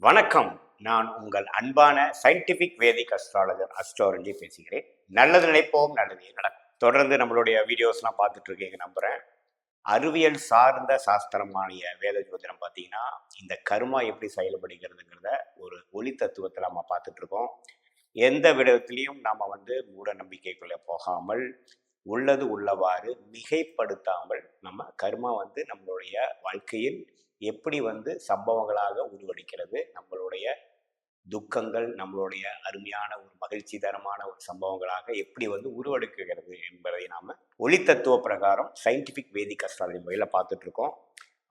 வணக்கம். நான் உங்கள் அன்பான சயின்டிபிக் வேதிக் அஸ்ட்ராலஜர் அஸ்ட்ரோரஞ்சி பேசுகிறேன். நல்லது நினைப்போம், நல்லதே நடக்கும். தொடர்ந்து நம்மளுடைய வீடியோஸ்லாம் பார்த்துட்டு இருக்கீங்க நம்புறேன். அறிவியல் சார்ந்த சாஸ்திரமானிய வேத ஜோதிடம் பார்த்தீங்கன்னா இந்த கர்மா எப்படி செயல்படுகிறதுங்கிறத ஒரு ஒளி தத்துவத்தில் நம்ம பார்த்துட்டு இருக்கோம். எந்த விதத்திலையும் நாம் மூட நம்பிக்கைக்குள்ளே போகாமல் உள்ளது உள்ளவாறு மிகைப்படுத்தாமல் நம்ம கர்மா நம்மளுடைய வாழ்க்கையில் எப்படி சம்பவங்களாக உருவெடுக்கிறது, நம்மளுடைய துக்கங்கள் நம்மளுடைய அருமையான ஒரு மகிழ்ச்சி தரமான ஒரு சம்பவங்களாக எப்படி உருவெடுக்குகிறது என்பதை நாம ஒளி தத்துவ பிரகாரம் சயின்டிபிக் வேதிக் அஸ்ட்ராலஜி முறையில் பார்த்துட்டு இருக்கோம்.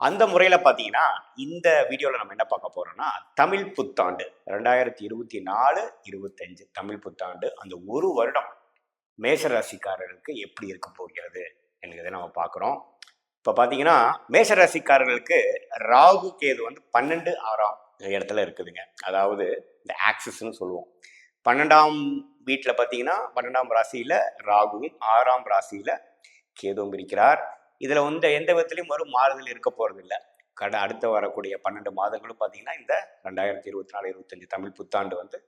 அந்த முறையில் பார்த்தீங்கன்னா இந்த வீடியோவில் நம்ம என்ன பார்க்க போறோம்னா தமிழ் புத்தாண்டு 2024-25 தமிழ் புத்தாண்டு அந்த ஒரு வருடம் மேஷராசிக்காரர்களுக்கு எப்படி இருக்க போகிறது என்கிறதை நம்ம பார்க்குறோம். இப்போ பார்த்தீங்கன்னா மேஷராசிக்காரர்களுக்கு ராகு கேது 12 6ஆம் இடத்துல இருக்குதுங்க. அதாவது இந்த ஆக்சிஸ்ன்னு சொல்லுவோம். 12ஆம் வீட்டில் பார்த்தீங்கன்னா 12ஆம் ராசியில் ராகுவும் 6ஆம் ராசியில் கேதுவும் இருக்கிறார். இதில் எந்த விதத்துலையும் ஒரு மாறுதல் இருக்க போகிறது இல்லை. அடுத்த வரக்கூடிய 12 மாதங்களும் பார்த்தீங்கன்னா இந்த 2024-25 தமிழ் புத்தாண்டு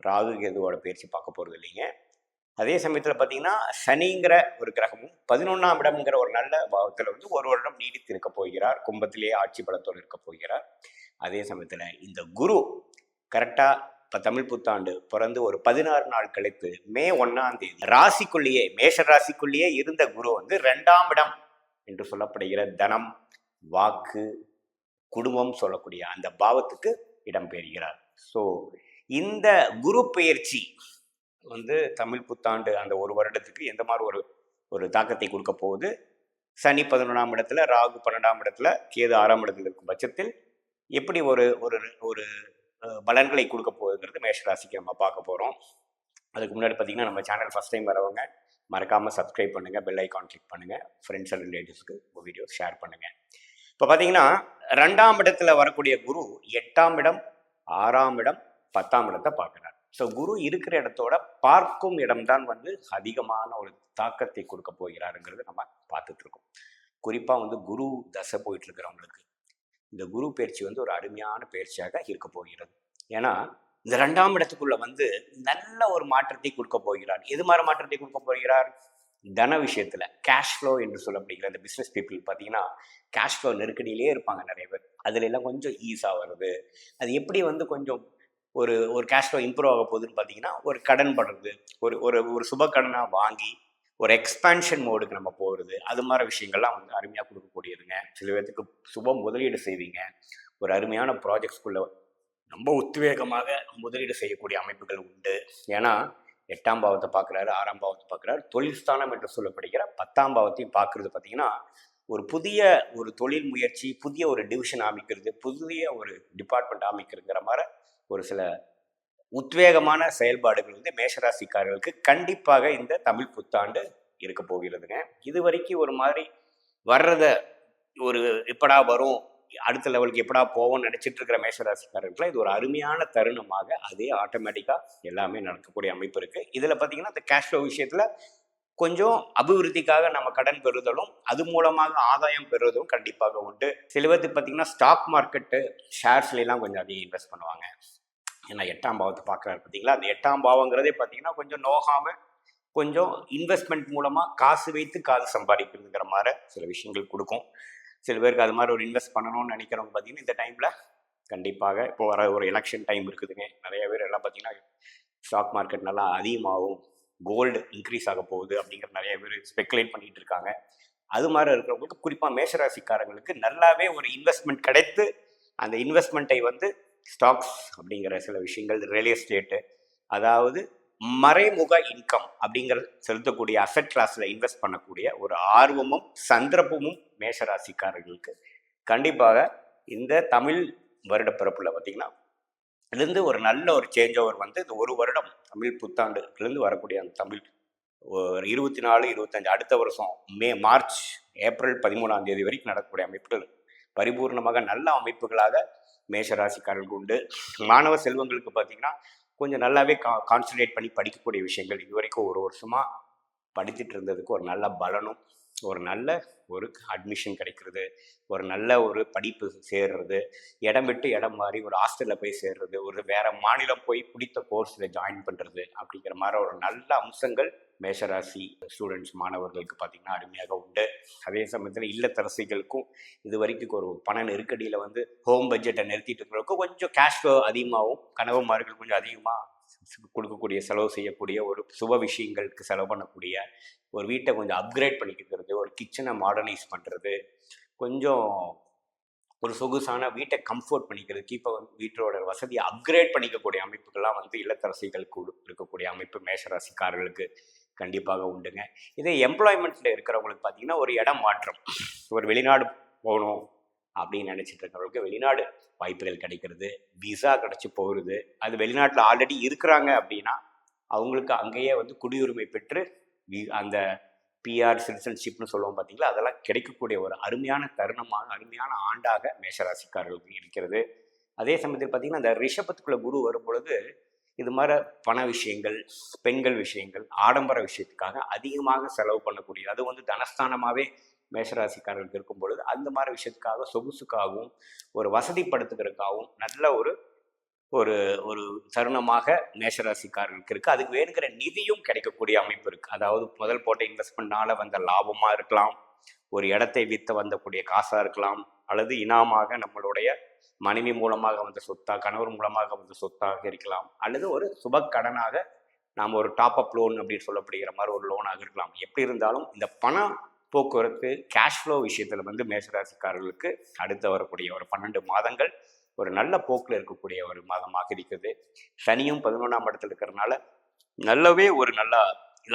ராகு கேதுவோட பயிற்சி பார்க்க போகிறது இல்லைங்க. அதே சமயத்தில் பார்த்தீங்கன்னா சனிங்கிற ஒரு கிரகமும் 11ஆம் இடம்ங்கிற ஒரு நல்ல பாவத்தில் ஒரு வருடம் நீடித்து இருக்க போகிறார். கும்பத்திலேயே ஆட்சி பலத்தோடு இருக்க போகிறார். அதே சமயத்தில் இந்த குரு கரெக்டாக இப்போ தமிழ் புத்தாண்டு பிறந்து ஒரு 16 நாள் கழித்து மே 1ஆம் தேதி ராசிக்குள்ளேயே மேஷ ராசிக்குள்ளேயே இருந்த குரு 2ஆம் இடம் என்று சொல்லப்படுகிற தனம், வாக்கு, குடும்பம் சொல்லக்கூடிய அந்த பாவத்துக்கு இடம்பெறுகிறார். ஸோ இந்த குரு பெயர்ச்சி தமிழ் புத்தாண்டு அந்த ஒரு வருடத்துக்கு எந்த மாதிரி ஒரு தாக்கத்தை கொடுக்க போகுது, சனி 11ஆம் இடத்துல, ராகு 12ஆம் இடத்துல, கேது 6ஆம் இடத்துல இருக்கும் பட்சத்தில் எப்படி ஒரு ஒரு ஒரு பலன்களை கொடுக்க போகுதுங்கிறது மேஷராசிக்கு நம்ம பார்க்க போகிறோம். அதுக்கு முன்னாடி பார்த்தீங்கன்னா நம்ம சேனல் ஃபஸ்ட் டைம் வரவங்க மறக்காமல் சப்ஸ்கிரைப் பண்ணுங்கள், பெல் ஐக்கான் கிளிக் பண்ணுங்கள், ஃப்ரெண்ட்ஸ் அண்ட் ரிலேட்டிவ்ஸ்க்கு வீடியோ ஷேர் பண்ணுங்கள். இப்போ பார்த்தீங்கன்னா 2ஆம் இடத்துல வரக்கூடிய குரு 8ஆம் இடம், 6ஆம் இடம், 10ஆம் இடத்தை பார்க்குறார். ஸோ குரு இருக்கிற இடத்தோட பார்க்கும் இடம்தான் அதிகமான ஒரு தாக்கத்தை கொடுக்க போகிறாருங்கிறது நம்ம பார்த்துட்டு இருக்கோம். குறிப்பாக குரு தசை போயிட்டு இருக்கிறவங்களுக்கு இந்த குரு பயிற்சி ஒரு அருமையான பயிற்சியாக இருக்க போகிறது. ஏன்னா இந்த 2ஆம் இடத்துக்குள்ள நல்ல ஒரு மாற்றத்தை கொடுக்க போகிறார். எது மாதிரி மாற்றத்தை கொடுக்க போகிறார்? தன விஷயத்துல கேஷ் ஃப்ளோ என்று சொல்லப்படுகிற இந்த பிஸ்னஸ் பீப்புள் பார்த்தீங்கன்னா கேஷ் ஃப்ளோ நெருக்கடியிலே இருப்பாங்க நிறைய பேர். அதுல எல்லாம் கொஞ்சம் ஈஸாக வருது. அது எப்படி கொஞ்சம் ஒரு கேஷ் ஃப்ளோ இம்ப்ரூவ் ஆக போகுதுன்னு பார்த்தீங்கன்னா ஒரு கடன் படுறது, ஒரு ஒரு ஒரு சுப கடனாக வாங்கி ஒரு எக்ஸ்பான்ஷன் மோடுக்கு நம்ம போகிறது, அது மாதிரி விஷயங்கள்லாம் அருமையாக கொடுக்கக்கூடியதுங்க. சில பேர்த்துக்கு சுப முதலீடு செய்வீங்க. ஒரு அருமையான ப்ராஜெக்ட்ஸ்குள்ள ரொம்ப உத்வேகமாக முதலீடு செய்யக்கூடிய அமைப்புகள் உண்டு. ஏன்னா 8ஆம் பாவத்தை பார்க்குறாரு, 6ஆம் பாவத்தை பார்க்குறாரு, தொழில் ஸ்தானம் என்று சொல்லப்படுகிற 10ஆம் பாவத்தையும் பார்க்குறது பார்த்தீங்கன்னா ஒரு புதிய ஒரு தொழில் முயற்சி, புதிய ஒரு டிவிஷன் அமைக்கிறது, புதிய ஒரு டிபார்ட்மெண்ட் அமைக்கிறதுங்கிற மாதிரி ஒரு சில உத்வேகமான செயல்பாடுகள் மேஷராசிக்காரர்களுக்கு கண்டிப்பாக இந்த தமிழ் புத்தாண்டு இருக்க போகிறதுங்க. இது வரைக்கும் ஒரு மாதிரி வர்றத ஒரு எப்படா வரும், அடுத்த லெவலுக்கு எப்படா போவோம்னு நினைச்சிட்டு இருக்கிற மேஷராசிக்காரர்களுக்கு இது ஒரு அருமையான தருணமாக அதே ஆட்டோமேட்டிக்கா எல்லாமே நடக்கக்கூடிய அமைப்பு இருக்கு. இதுல பாத்தீங்கன்னா இந்த கேஷ் ஃப்ளோ விஷயத்துல கொஞ்சம் அபிவிருத்திக்காக நம்ம கடன் பெறுதலும் அது மூலமாக ஆதாயம் பெறுவதும் கண்டிப்பாக உண்டு. சில பேருக்கு பார்த்தீங்கன்னா ஸ்டாக் மார்க்கெட்டு ஷேர்ஸ்லாம் கொஞ்சம் அதிகம் இன்வெஸ்ட் பண்ணுவாங்க. ஏன்னா 8ஆம் பாவத்தை பார்க்குறாரு பார்த்தீங்களா, அந்த 8ஆம் பாவங்கிறதே பார்த்தீங்கன்னா கொஞ்சம் நோகாமல் கொஞ்சம் இன்வெஸ்ட்மெண்ட் மூலமாக காசு வைத்து காசு சம்பாதிக்கிறதுங்கிற மாதிரி சில விஷயங்கள் கொடுக்கும். சில பேருக்கு அது மாதிரி ஒரு இன்வெஸ்ட் பண்ணணும்னு நினைக்கிறவங்க பார்த்தீங்கன்னா இந்த டைமில் கண்டிப்பாக இப்போ வர ஒரு எலெக்ஷன் டைம் இருக்குதுங்க. நிறைய பேர் எல்லாம் பார்த்தீங்கன்னா ஸ்டாக் மார்க்கெட் நல்லா அதிகமாகும், கோல்டு இன்க்ரீஸ் ஆக போகுது அப்படிங்கிற நிறைய பேர் ஸ்பெக்குலேட் பண்ணிட்டு இருக்காங்க. அது மாதிரி இருக்கிறவங்களுக்கு குறிப்பாக மேஷராசிக்காரங்களுக்கு நல்லாவே ஒரு இன்வெஸ்ட்மெண்ட் கிடைத்து அந்த இன்வெஸ்ட்மெண்ட்டை ஸ்டாக்ஸ் அப்படிங்கிற சில விஷயங்கள், ரியல் எஸ்டேட்டு, அதாவது மறைமுக இன்கம் அப்படிங்கிற செலுத்தக்கூடிய அசெட் கிளாஸில் இன்வெஸ்ட் பண்ணக்கூடிய ஒரு ஆர்வமும் சந்தர்ப்பமும் மேஷராசிக்காரர்களுக்கு கண்டிப்பாக இந்த தமிழ் வருட பிறப்புல பார்த்தீங்கன்னா இதுலேருந்து ஒரு நல்ல ஒரு சேஞ்ச் ஓவர் இந்த ஒரு வருடம் தமிழ் புத்தாண்டுலேருந்து வரக்கூடிய அந்த தமிழ் 24-25 அடுத்த வருஷம் மார்ச் ஏப்ரல் 13ஆம் தேதி வரைக்கும் நடக்கக்கூடிய அமைப்புகள் பரிபூர்ணமாக நல்ல அமைப்புகளாக மேஷராசிக்காரர்களுக்கு உண்டு. மாணவ செல்வங்களுக்கு பார்த்தீங்கன்னா கொஞ்சம் நல்லாவே கான்சன்ட்ரேட் பண்ணி படிக்கக்கூடிய விஷயங்கள் இது வரைக்கும் ஒரு வருஷமாக படித்துட்டு இருந்ததுக்கு ஒரு நல்ல பலனும் ஒரு நல்ல ஒரு அட்மிஷன் கிடைக்கிறது, ஒரு நல்ல ஒரு படிப்பு சேர்றது, இடம் விட்டு இடம் மாறி ஒரு ஹாஸ்டலில் போய் சேர்றது, ஒரு வேற மாநிலம் போய் பிடித்த கோர்ஸில் ஜாயின் பண்ணுறது அப்படிங்கிற மாதிரி ஒரு நல்ல அம்சங்கள் மேஷராசி ஸ்டூடெண்ட்ஸ் மாணவர்களுக்கு பார்த்திங்கன்னா அருமையாக உண்டு. அதே சமயத்தில் இல்லத்தரசிகளுக்கும் இது வரைக்கும் ஒரு பண நெருக்கடியில் வந்து ஹோம் பட்ஜெட்டை நிறுத்திட்டு இருக்கிறவங்களுக்கும் கொஞ்சம் கேஷ் ஃப்ளோ அதிகமாகவும் கனவுமார்கள் கொஞ்சம் அதிகமாக கொடுக்கக்கூடிய செலவு செய்யக்கூடிய ஒரு சுப விஷயங்களுக்கு செலவு பண்ணக்கூடிய ஒரு வீட்டை கொஞ்சம் அப்கிரேட் பண்ணிக்கிறது, ஒரு கிச்சனை மாடர்னைஸ் பண்ணுறது, கொஞ்சம் ஒரு சொகுசான வீட்டை கம்ஃபர்ட் பண்ணிக்கிறதுக்கு இப்போ வந்து வீட்டோட வசதியை அப்கிரேட் பண்ணிக்கக்கூடிய அமைப்புகள்லாம் வந்து இல்லத்தரசிகளுக்கு இருக்கக்கூடிய அமைப்பு மேஷராசிக்காரர்களுக்கு கண்டிப்பாக உண்டுங்க. இதே எம்ப்ளாய்மெண்ட்டில் இருக்கிறவங்களுக்கு பார்த்தீங்கன்னா ஒரு இடம் மாற்றம், ஒரு வெளிநாடு போகணும் அப்படின்னு நினச்சிட்டு இருக்கிறவங்களுக்கு வெளிநாடு வாய்ப்புகள் கிடைக்கிறது, விசா கிடச்சி போகிறது. அது வெளிநாட்டில் ஆல்ரெடி இருக்கிறாங்க அப்படின்னா அவங்களுக்கு அங்கேயே வந்து குடியுரிமை பெற்று அந்த பிஆர் சிட்டிசன்ஷிப்னு சொல்லுவோம் பார்த்தீங்களா, அதெல்லாம் கிடைக்கக்கூடிய ஒரு அருமையான தருணமான அருமையான ஆண்டாக மேஷராசிக்காரர்களுக்கு இருக்கிறது. அதே சமயத்தில் பார்த்திங்கன்னா அந்த ரிஷபத்துக்குள்ள குரு வரும் பொழுது இது மாதிரி பண விஷயங்கள், பெண்கள் விஷயங்கள், ஆடம்பர விஷயத்துக்காக அதிகமாக செலவு பண்ணக்கூடிய, அது வந்து தனஸ்தானமாகவே மேஷராசிக்காரர்களுக்கு இருக்கும் பொழுது அந்த மாதிரி விஷயத்துக்காக சொகுசுக்காகவும் ஒரு வசதிப்படுத்துகிறதுக்காகவும் நல்ல ஒரு ஒரு ஒரு தருணமாக மேஷராசிக்காரர்களுக்கு இருக்குது. அதுக்கு வேணுங்கிற நிதியும் கிடைக்கக்கூடிய அமைப்பு இருக்குது. அதாவது முதல் போட்ட இன்வெஸ்ட்மெண்ட்னால வந்த லாபமாக இருக்கலாம், ஒரு இடத்தை விற்று வந்தக்கூடிய காசாக இருக்கலாம், அல்லது இனாமாக நம்மளுடைய மனைவி மூலமாக வந்த சொத்தாக, கணவர் மூலமாக வந்த சொத்தாக இருக்கலாம், அல்லது ஒரு சுப கடனாக நாம் ஒரு டாப் அப் லோன் அப்படின்னு சொல்லப்படுகிற மாதிரி ஒரு லோனாக இருக்கலாம். எப்படி இருந்தாலும் இந்த பணம் போக்குவரத்து கேஷ் ஃப்ளோ விஷயத்தில் வந்து மேஷராசிக்காரர்களுக்கு அடுத்து வரக்கூடிய ஒரு 12 மாதங்கள் ஒரு நல்ல போக்கில் இருக்கக்கூடிய ஒரு மாதமாக இருக்குது. சனியும் 11ஆம் இடத்துல இருக்கிறதுனால நல்லாவே ஒரு நல்ல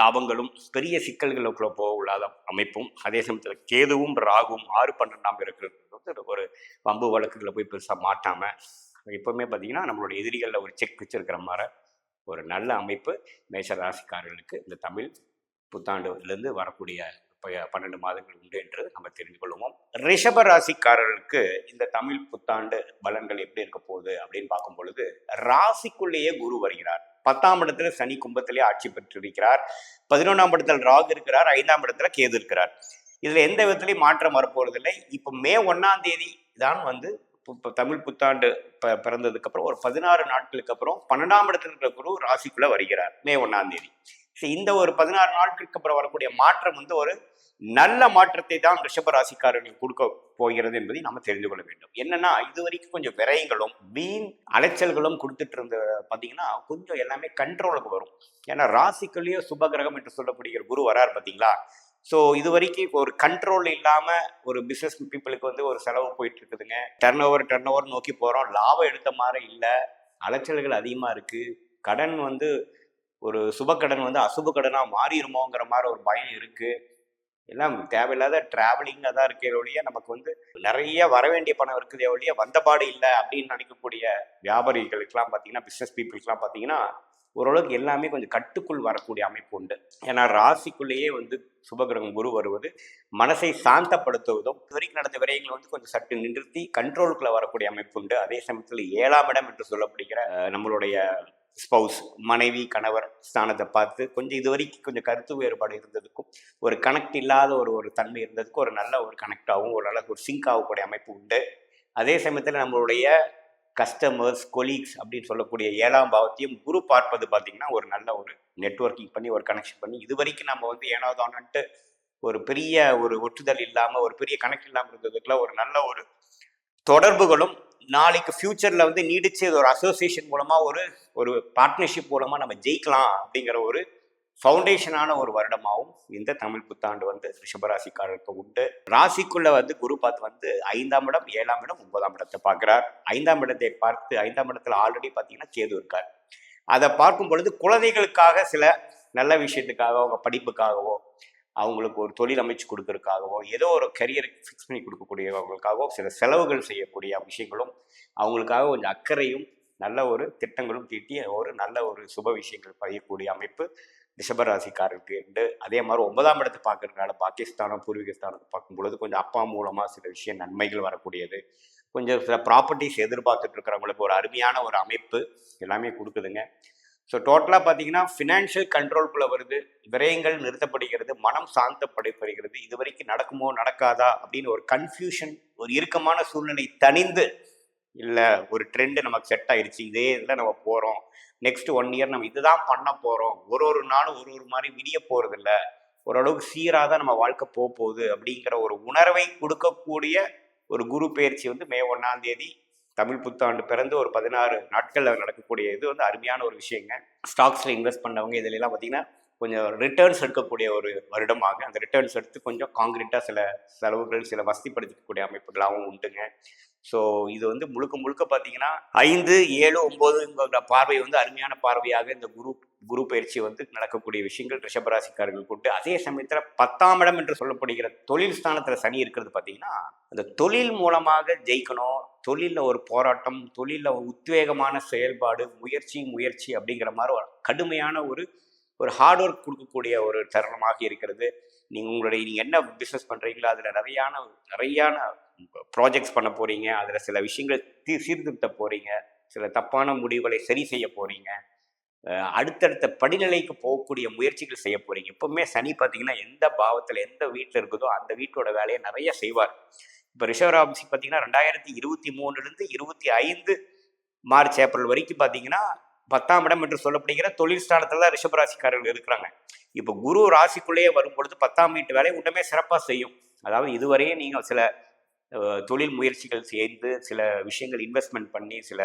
லாபங்களும் பெரிய சிக்கல்களுக்குள்ள போக உள்ளாத அமைப்பும், அதே சமயத்தில் கேதுவும் ராகுவும் 6, 12ஆம் இருக்கிறது வந்து ஒரு வம்பு வழக்குகளை போய் பெருசாக மாட்டாமல் எப்பவுமே பார்த்தீங்கன்னா நம்மளுடைய எதிரிகளில் ஒரு செக் வச்சிருக்கிற மாதிரி ஒரு நல்ல அமைப்பு மேஷராசிக்காரர்களுக்கு இந்த தமிழ் புத்தாண்டுலேருந்து வரக்கூடிய 12 மாதங்கள் உண்டு என்று நம்ம தெரிந்து கொள்வோம். ரிஷப ராசிக்காரர்களுக்கு இந்த தமிழ் புத்தாண்டு பலன்கள் எப்படி இருக்க போகுது அப்படின்னு பார்க்கும் பொழுது ராசிக்குள்ளேயே குரு வருகிறார். 10ஆம் இடத்துல சனி கும்பத்திலே ஆட்சி பெற்றிருக்கிறார். 11ஆம் இடத்துல ராகு இருக்கிறார். 5ஆம் இடத்துல கேது இருக்கிறார். இதுல எந்த விதத்திலையும் மாற்றம் வரப்போறதில்லை. இப்போ மே 1ஆம் தேதி தான் வந்து இப்போ தமிழ் புத்தாண்டு பிறந்ததுக்கு அப்புறம் ஒரு 16 நாட்களுக்கு அப்புறம் 12ஆம் இடத்துல இருக்கிற குரு ராசிக்குள்ள வருகிறார் மே 1ஆம் தேதி. இந்த ஒரு 16 நாட்களுக்கு அப்புறம் வரக்கூடிய மாற்றம் வந்து ஒரு நல்ல மாற்றத்தை தான் ரிஷப ராசிக்காரர்கள் கொடுக்க போகிறது என்பதை நம்ம தெரிந்து கொள்ள வேண்டும். என்னன்னா இது வரைக்கும் கொஞ்சம் விரயங்களும் வீண் அலைச்சல்களும் கொடுத்துட்டு இருந்த பார்த்தீங்கன்னா கொஞ்சம் எல்லாமே கண்ட்ரோலுக்கு வரும். ஏன்னா ராசிக்குள்ளேயே சுபகிரகம் என்று சொல்லப்படுகிற குரு வராரு பார்த்தீங்களா. ஸோ இது வரைக்கும் ஒரு கண்ட்ரோல் இல்லாமல் ஒரு பிஸ்னஸ் பீப்புளுக்கு வந்து ஒரு செலவு போயிட்டு இருக்குதுங்க. டர்ன் ஓவர் நோக்கி போகிறோம், லாபம் எடுத்த மாதிரி இல்லை, அலைச்சல்கள் அதிகமாக இருக்குது, கடன் வந்து ஒரு சுபக்கடன் வந்து அசுப கடனாக மாறிடுமோங்கிற மாதிரி ஒரு பயம் இருக்குது. எல்லாம் தேவையில்லாத டிராவலிங்காக தான் இருக்கிற ஒழிய நமக்கு வந்து நிறைய வர வேண்டிய பணம் இருக்குதே ஒழிய வந்தபாடு இல்லை அப்படின்னு நினைக்கக்கூடிய வியாபாரிகளுக்கெல்லாம் பார்த்தீங்கன்னா, பிஸ்னஸ் பீப்புளுக்கெல்லாம் பார்த்தீங்கன்னா ஓரளவுக்கு எல்லாமே கொஞ்சம் கட்டுக்குள் வரக்கூடிய அமைப்பு உண்டு. ஏன்னா ராசிக்குள்ளேயே வந்து சுபகிரகம் குரு வருவது மனசை சாந்தப்படுத்துவதும் இது வரைக்கும் நடந்த விரயங்கள் வந்து கொஞ்சம் சற்று நிறுத்தி கண்ட்ரோலுக்குள்ள வரக்கூடிய அமைப்பு உண்டு. அதே சமயத்தில் 7ஆம் இடம் என்று சொல்லப்படுகிற நம்மளுடைய ஸ்பௌஸ் மனைவி கணவர் ஸ்தானத்தை பார்த்து கொஞ்சம் இது வரைக்கும் கொஞ்சம் கருத்து வேறுபாடு இருந்ததுக்கும் ஒரு கனெக்ட் இல்லாத ஒரு தன்மை இருந்ததுக்கும் ஒரு நல்ல ஒரு கனெக்டாகவும் ஒரு நல்ல ஒரு சிங்க் ஆகக்கூடிய அமைப்பு உண்டு. அதே சமயத்தில் நம்மளுடைய கஸ்டமர்ஸ் கொலீக்ஸ் அப்படின்னு சொல்லக்கூடிய 7ஆம் பாவத்தையும் குரு பார்ப்பது பார்த்தீங்கன்னா ஒரு நல்ல ஒரு நெட்வொர்க்கிங் பண்ணி ஒரு கனெக்ஷன் பண்ணி இது வரைக்கும் நம்ம வந்து ஏனோதானன்ட்டு ஒரு பெரிய ஒரு ஒற்றுதல் இல்லாமல் ஒரு பெரிய கனெக்ட் இல்லாமல் இருந்ததுக்குள்ள ஒரு நல்ல ஒரு தொடர்புகளும் நாளைக்கு ஃபியூச்சரில் வந்து நீடிச்சு ஒரு அசோசியேஷன் மூலமாக ஒரு பார்ட்னர்ஷிப் மூலமாக நம்ம ஜெயிக்கலாம் அப்படிங்கிற ஒரு ஃபவுண்டேஷனான ஒரு வருடமாகவும் இந்த தமிழ் புத்தாண்டு வந்து ரிஷபராசிக்காரருக்கு உண்டு. ராசிக்குள்ள வந்து குரு பார்த்து வந்து 5ஆம் இடம் 7ஆம் இடம் 9ஆம் இடத்தை பார்க்குறார். 5ஆம் இடத்தை பார்த்து 5ஆம் இடத்துல ஆல்ரெடி பார்த்தீங்கன்னா கேது இருக்கார். அதை பார்க்கும் பொழுது குழந்தைகளுக்காக சில நல்ல விஷயத்துக்காக அவங்க படிப்புக்காகவோ அவங்களுக்கு ஒரு தொழில் அமைச்சு கொடுக்கறதுக்காகவோ ஏதோ ஒரு கரியருக்கு ஃபிக்ஸ் பண்ணி கொடுக்கக்கூடியவங்களுக்காகவோ சில செலவுகள் செய்யக்கூடிய விஷயங்களும் அவங்களுக்காக கொஞ்சம் அக்கறையும் நல்ல ஒரு திட்டங்களும் தீட்டி ஒரு நல்ல ஒரு சுப விஷயங்கள் பதியக்கூடிய அமைப்பு ரிஷபராசிக்காரருக்கு உண்டு. அதே மாதிரி 9ஆம் இடத்தை பார்க்கறதுனால பாகிஸ்தானம் பூர்வீகஸ்தானத்தை பார்க்கும் பொழுது கொஞ்சம் அப்பா மூலமாக சில விஷயம் நன்மைகள் வரக்கூடியது, கொஞ்சம் சில ப்ராப்பர்ட்டிஸ் எதிர்பார்த்துட்டு இருக்கிறவங்களுக்கு ஒரு அருமையான ஒரு அமைப்பு எல்லாமே கொடுக்குதுங்க. ஸோ டோட்டலாக பார்த்தீங்கன்னா ஃபினான்ஷியல் கண்ட்ரோல்குள்ளே வருது, விரயங்கள் நிறுத்தப்படுகிறது, மனம் சாந்தப்படுகிறது. இது வரைக்கும் நடக்குமோ நடக்காதா அப்படின்னு ஒரு கன்ஃபியூஷன், ஒரு இறுக்கமான சூழ்நிலை தணிந்து, இல்லை ஒரு ட்ரெண்டு நமக்கு செட் ஆயிடுச்சு, இதே இதில் நம்ம போகிறோம், நெக்ஸ்ட் 1 இயர் நம்ம இதுதான் பண்ண போகிறோம், ஒரு நாளும் ஒரு மாதிரி விடிய போகிறதில்ல, ஓரளவுக்கு சீராக தான் நம்ம வாழ்க்கை போகுது அப்படிங்கிற ஒரு உணர்வை கொடுக்கக்கூடிய ஒரு குரு பயிற்சி வந்து மே 1ஆம் தேதி தமிழ் புத்தாண்டு பிறந்து ஒரு 16 நாட்களில் நடக்கக்கூடிய இது வந்து அருமையான ஒரு விஷயங்க. ஸ்டாக்ஸில் இன்வெஸ்ட் பண்ணவங்க இதிலெல்லாம் பார்த்தீங்கன்னா கொஞ்சம் ரிட்டர்ன்ஸ் எடுக்கக்கூடிய ஒரு வருடமாக, அந்த ரிட்டர்ன்ஸ் எடுத்து கொஞ்சம் காங்கிரீட்டாக சில செலவுகள், சில வசதிப்படுத்திக்கக்கூடிய அமைப்புகளாகவும் உண்டுங்க. ஸோ இது வந்து முழுக்க முழுக்க பார்த்தீங்கன்னா 5, 7, 9 பார்வை வந்து அருமையான பார்வையாக இந்த குரு பயிற்சி வந்து நடக்கக்கூடிய விஷயங்கள் ரிஷபராசிக்காரர்கள் கொண்டு, அதே சமயத்தில் 10ஆம் இடம் என்று சொல்லப்படுகிற தொழில் ஸ்தானத்தில் சனி இருக்கிறது பார்த்தீங்கன்னா, அந்த தொழில் மூலமாக ஜெயிக்கணும், தொழிலில் ஒரு போராட்டம், தொழிலில் ஒரு உத்வேகமான செயல்பாடு, முயற்சி அப்படிங்கிற மாதிரி ஒரு கடுமையான ஒரு ஹார்ட் ஒர்க் கொடுக்கக்கூடிய ஒரு தருணமாக இருக்கிறது. நீங்கள் என்ன பிஸ்னஸ் பண்ணுறீங்களோ அதில் நிறையான ப்ராஜெக்ட்ஸ் பண்ண போகிறீங்க, அதில் சில விஷயங்கள் சீர்திருத்த போகிறீங்க, சில தப்பான முடிவுகளை சரி செய்ய போகிறீங்க, அடுத்தடுத்த படிநிலைக்கு போகக்கூடிய முயற்சிகள் செய்ய போகிறீங்க. எப்பவுமே சனி பார்த்தீங்கன்னா எந்த பாவத்தில் எந்த வீட்டில் இருக்குதோ அந்த வீட்டோட வேலையை நிறைய செய்வார். இப்போ ரிஷபராசி பார்த்தீங்கன்னா 2023லேருந்து 25 மார்ச் ஏப்ரல் வரைக்கும் பார்த்தீங்கன்னா 10ஆம் இடம் என்று சொல்லப்படுகிற தொழில் ஸ்தானத்தில் தான் ரிஷபராசிக்காரர்கள் இருக்கிறாங்க. இப்போ குரு ராசிக்குள்ளேயே வரும்பொழுது 10ஆம் வீட்டு வேலையை உடனே சிறப்பாக செய்யும். அதாவது இதுவரையே நீங்கள் சில தொழில் முயற்சிகள் செய்து, சில விஷயங்கள் இன்வெஸ்ட்மெண்ட் பண்ணி, சில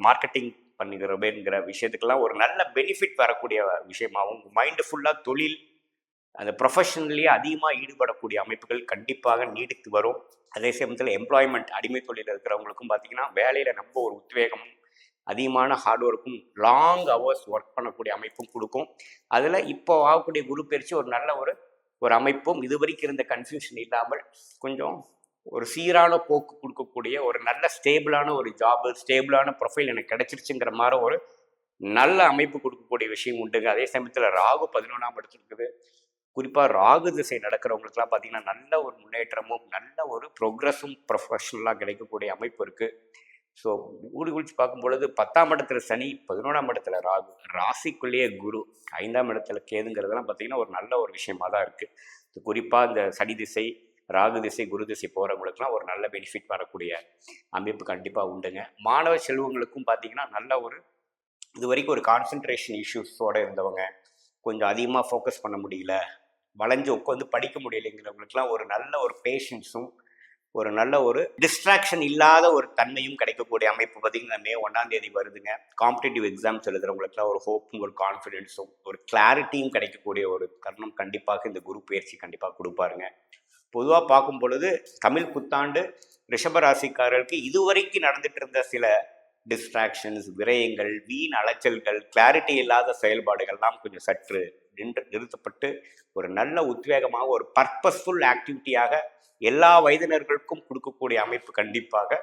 மார்க்கெட்டிங் பண்ணுகிறதுங்கிற விஷயத்துக்கெல்லாம் ஒரு நல்ல பெனிஃபிட் வரக்கூடிய விஷயமாகவும், மைண்டு ஃபுல்லாக தொழில் அந்த ப்ரொஃபஷனலியே அதிகமாக ஈடுபடக்கூடிய அமைப்புகள் கண்டிப்பாக நீடித்து வரும். அதே சமயத்தில் எம்ப்ளாய்மெண்ட், அடிமை தொழில் இருக்கிறவங்களுக்கும் பார்த்தீங்கன்னா வேலையில் ரொம்ப ஒரு உத்வேகமும், அதிகமான ஹார்ட் ஒர்க்கும், லாங் ஹவர்ஸ் ஒர்க் பண்ணக்கூடிய அமைப்பும் கொடுக்கும். அதில் இப்போ ஆகக்கூடிய குரு பயிற்சி ஒரு நல்ல ஒரு அமைப்பும், இது வரைக்கும் இருந்த கன்ஃபியூஷன் இல்லாமல் கொஞ்சம் ஒரு சீரான போக்கு கொடுக்கக்கூடிய ஒரு நல்ல ஸ்டேபிளான ஒரு ஜாபு, ஸ்டேபிளான ப்ரொஃபைல் எனக்கு கிடைச்சிருச்சுங்கிற மாதிரி ஒரு நல்ல அமைப்பு கொடுக்கக்கூடிய விஷயம் உண்டுங்க. அதே சமயத்தில் ராகு 11ஆம் இடத்துல இருக்குது. குறிப்பாக ராகு திசை நடக்கிறவங்களுக்குலாம் பார்த்தீங்கன்னா நல்ல ஒரு முன்னேற்றமும், நல்ல ஒரு ப்ரோக்ரஸும் ப்ரொஃபஷனலாக கிடைக்கக்கூடிய அமைப்பு இருக்குது. ஸோ குறித்து பார்க்கும் பொழுது 10ஆம் இடத்துல சனி, 11ஆம் இடத்துல ராகு, ராசிக்குள்ளேயே குரு, 5ஆம் இடத்துல கேதுங்கிறதெல்லாம் பார்த்தீங்கன்னா ஒரு நல்ல ஒரு விஷயமா தான் இருக்குது. குறிப்பாக இந்த சனி திசை, ராகு திசை, குரு திசை போகிறவங்களுக்குலாம் ஒரு நல்ல பெனிஃபிட் வரக்கூடிய அமைப்பு கண்டிப்பாக உண்டுங்க. மாணவ செல்வங்களுக்கும் பார்த்தீங்கன்னா நல்ல இது வரைக்கும் ஒரு கான்சன்ட்ரேஷன் இஷ்யூஸோடு இருந்தவங்க, கொஞ்சம் அதிகமாக ஃபோக்கஸ் பண்ண முடியல, வளைஞ்சு உட்காந்து படிக்க முடியலைங்கிறவங்களுக்குலாம் ஒரு நல்ல ஒரு பேஷன்ஸும், ஒரு நல்ல ஒரு டிஸ்ட்ராக்ஷன் இல்லாத ஒரு தன்மையும் கிடைக்கக்கூடிய அமைப்பு பார்த்திங்கன்னா மே 1ஆம் தேதி வருதுங்க. காம்படிட்டிவ் எக்ஸாம்ஸ் எழுதுறவங்களுக்குலாம் ஒரு ஹோப்பும், ஒரு கான்ஃபிடென்ஸும், ஒரு கிளாரிட்டியும் கிடைக்கக்கூடிய ஒரு தருணம் கண்டிப்பாக இந்த குரு பயிற்சி கண்டிப்பாக கொடுப்பாருங்க. பொதுவாக பார்க்கும் பொழுது தமிழ் புத்தாண்டு ரிஷபராசிக்காரர்களுக்கு இதுவரைக்கும் நடந்துட்டு இருந்த சில டிஸ்ட்ராக்ஷன்ஸ், விரயங்கள், வீண் அலைச்சல்கள், கிளாரிட்டி இல்லாத செயல்பாடுகள்லாம் கொஞ்சம் சற்று நிறுத்தப்பட்டு ஒரு நல்ல உத்வேகமாக, ஒரு பர்பஸ்ஃபுல் ஆக்டிவிட்டியாக எல்லா வயதினர்களுக்கும் கொடுக்கக்கூடிய அமைப்பு கண்டிப்பாக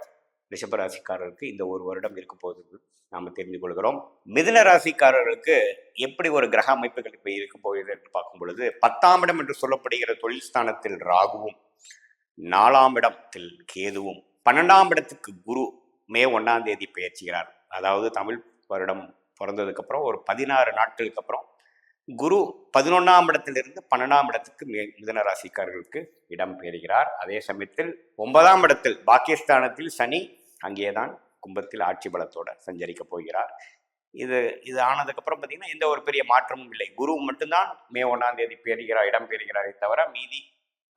ரிஷபராசிக்காரருக்கு இந்த ஒரு வருடம் இருக்க போகுது நாம் தெரிந்து கொள்கிறோம். மிதுன ராசிக்காரர்களுக்கு எப்படி ஒரு கிரக அமைப்புகள் இப்போ இருக்க போகுது என்று பார்க்கும் பொழுது 10ஆம் இடம் என்று சொல்லப்படுகிற தொழில் ஸ்தானத்தில் ராகுவும், 4ஆம் இடத்தில் கேதுவும், 12ஆம் இடத்துக்கு குரு மே 1ஆம் தேதி பெயர்ச்சிகிறார். அதாவது தமிழ் வருடம் பிறந்ததுக்கப்புறம் ஒரு 16 நாட்களுக்கு அப்புறம் குரு 11ஆம் இடத்திலிருந்து 12ஆம் இடத்துக்கு மிதுன ராசிக்காரர்களுக்கு இடம் பெறுகிறார். அதே சமயத்தில் 9ஆம் இடத்தில் பாக்கியஸ்தானத்தில் சனி அங்கேதான் கும்பத்தில் ஆட்சி பலத்தோட சஞ்சரிக்க போகிறார். இது ஆனதுக்கப்புறம் பார்த்தீங்கன்னா எந்த ஒரு பெரிய மாற்றமும் இல்லை. குரு மட்டும்தான் மே 1ஆம் தேதி இடம் பெறுகிறாரே தவிர மீதி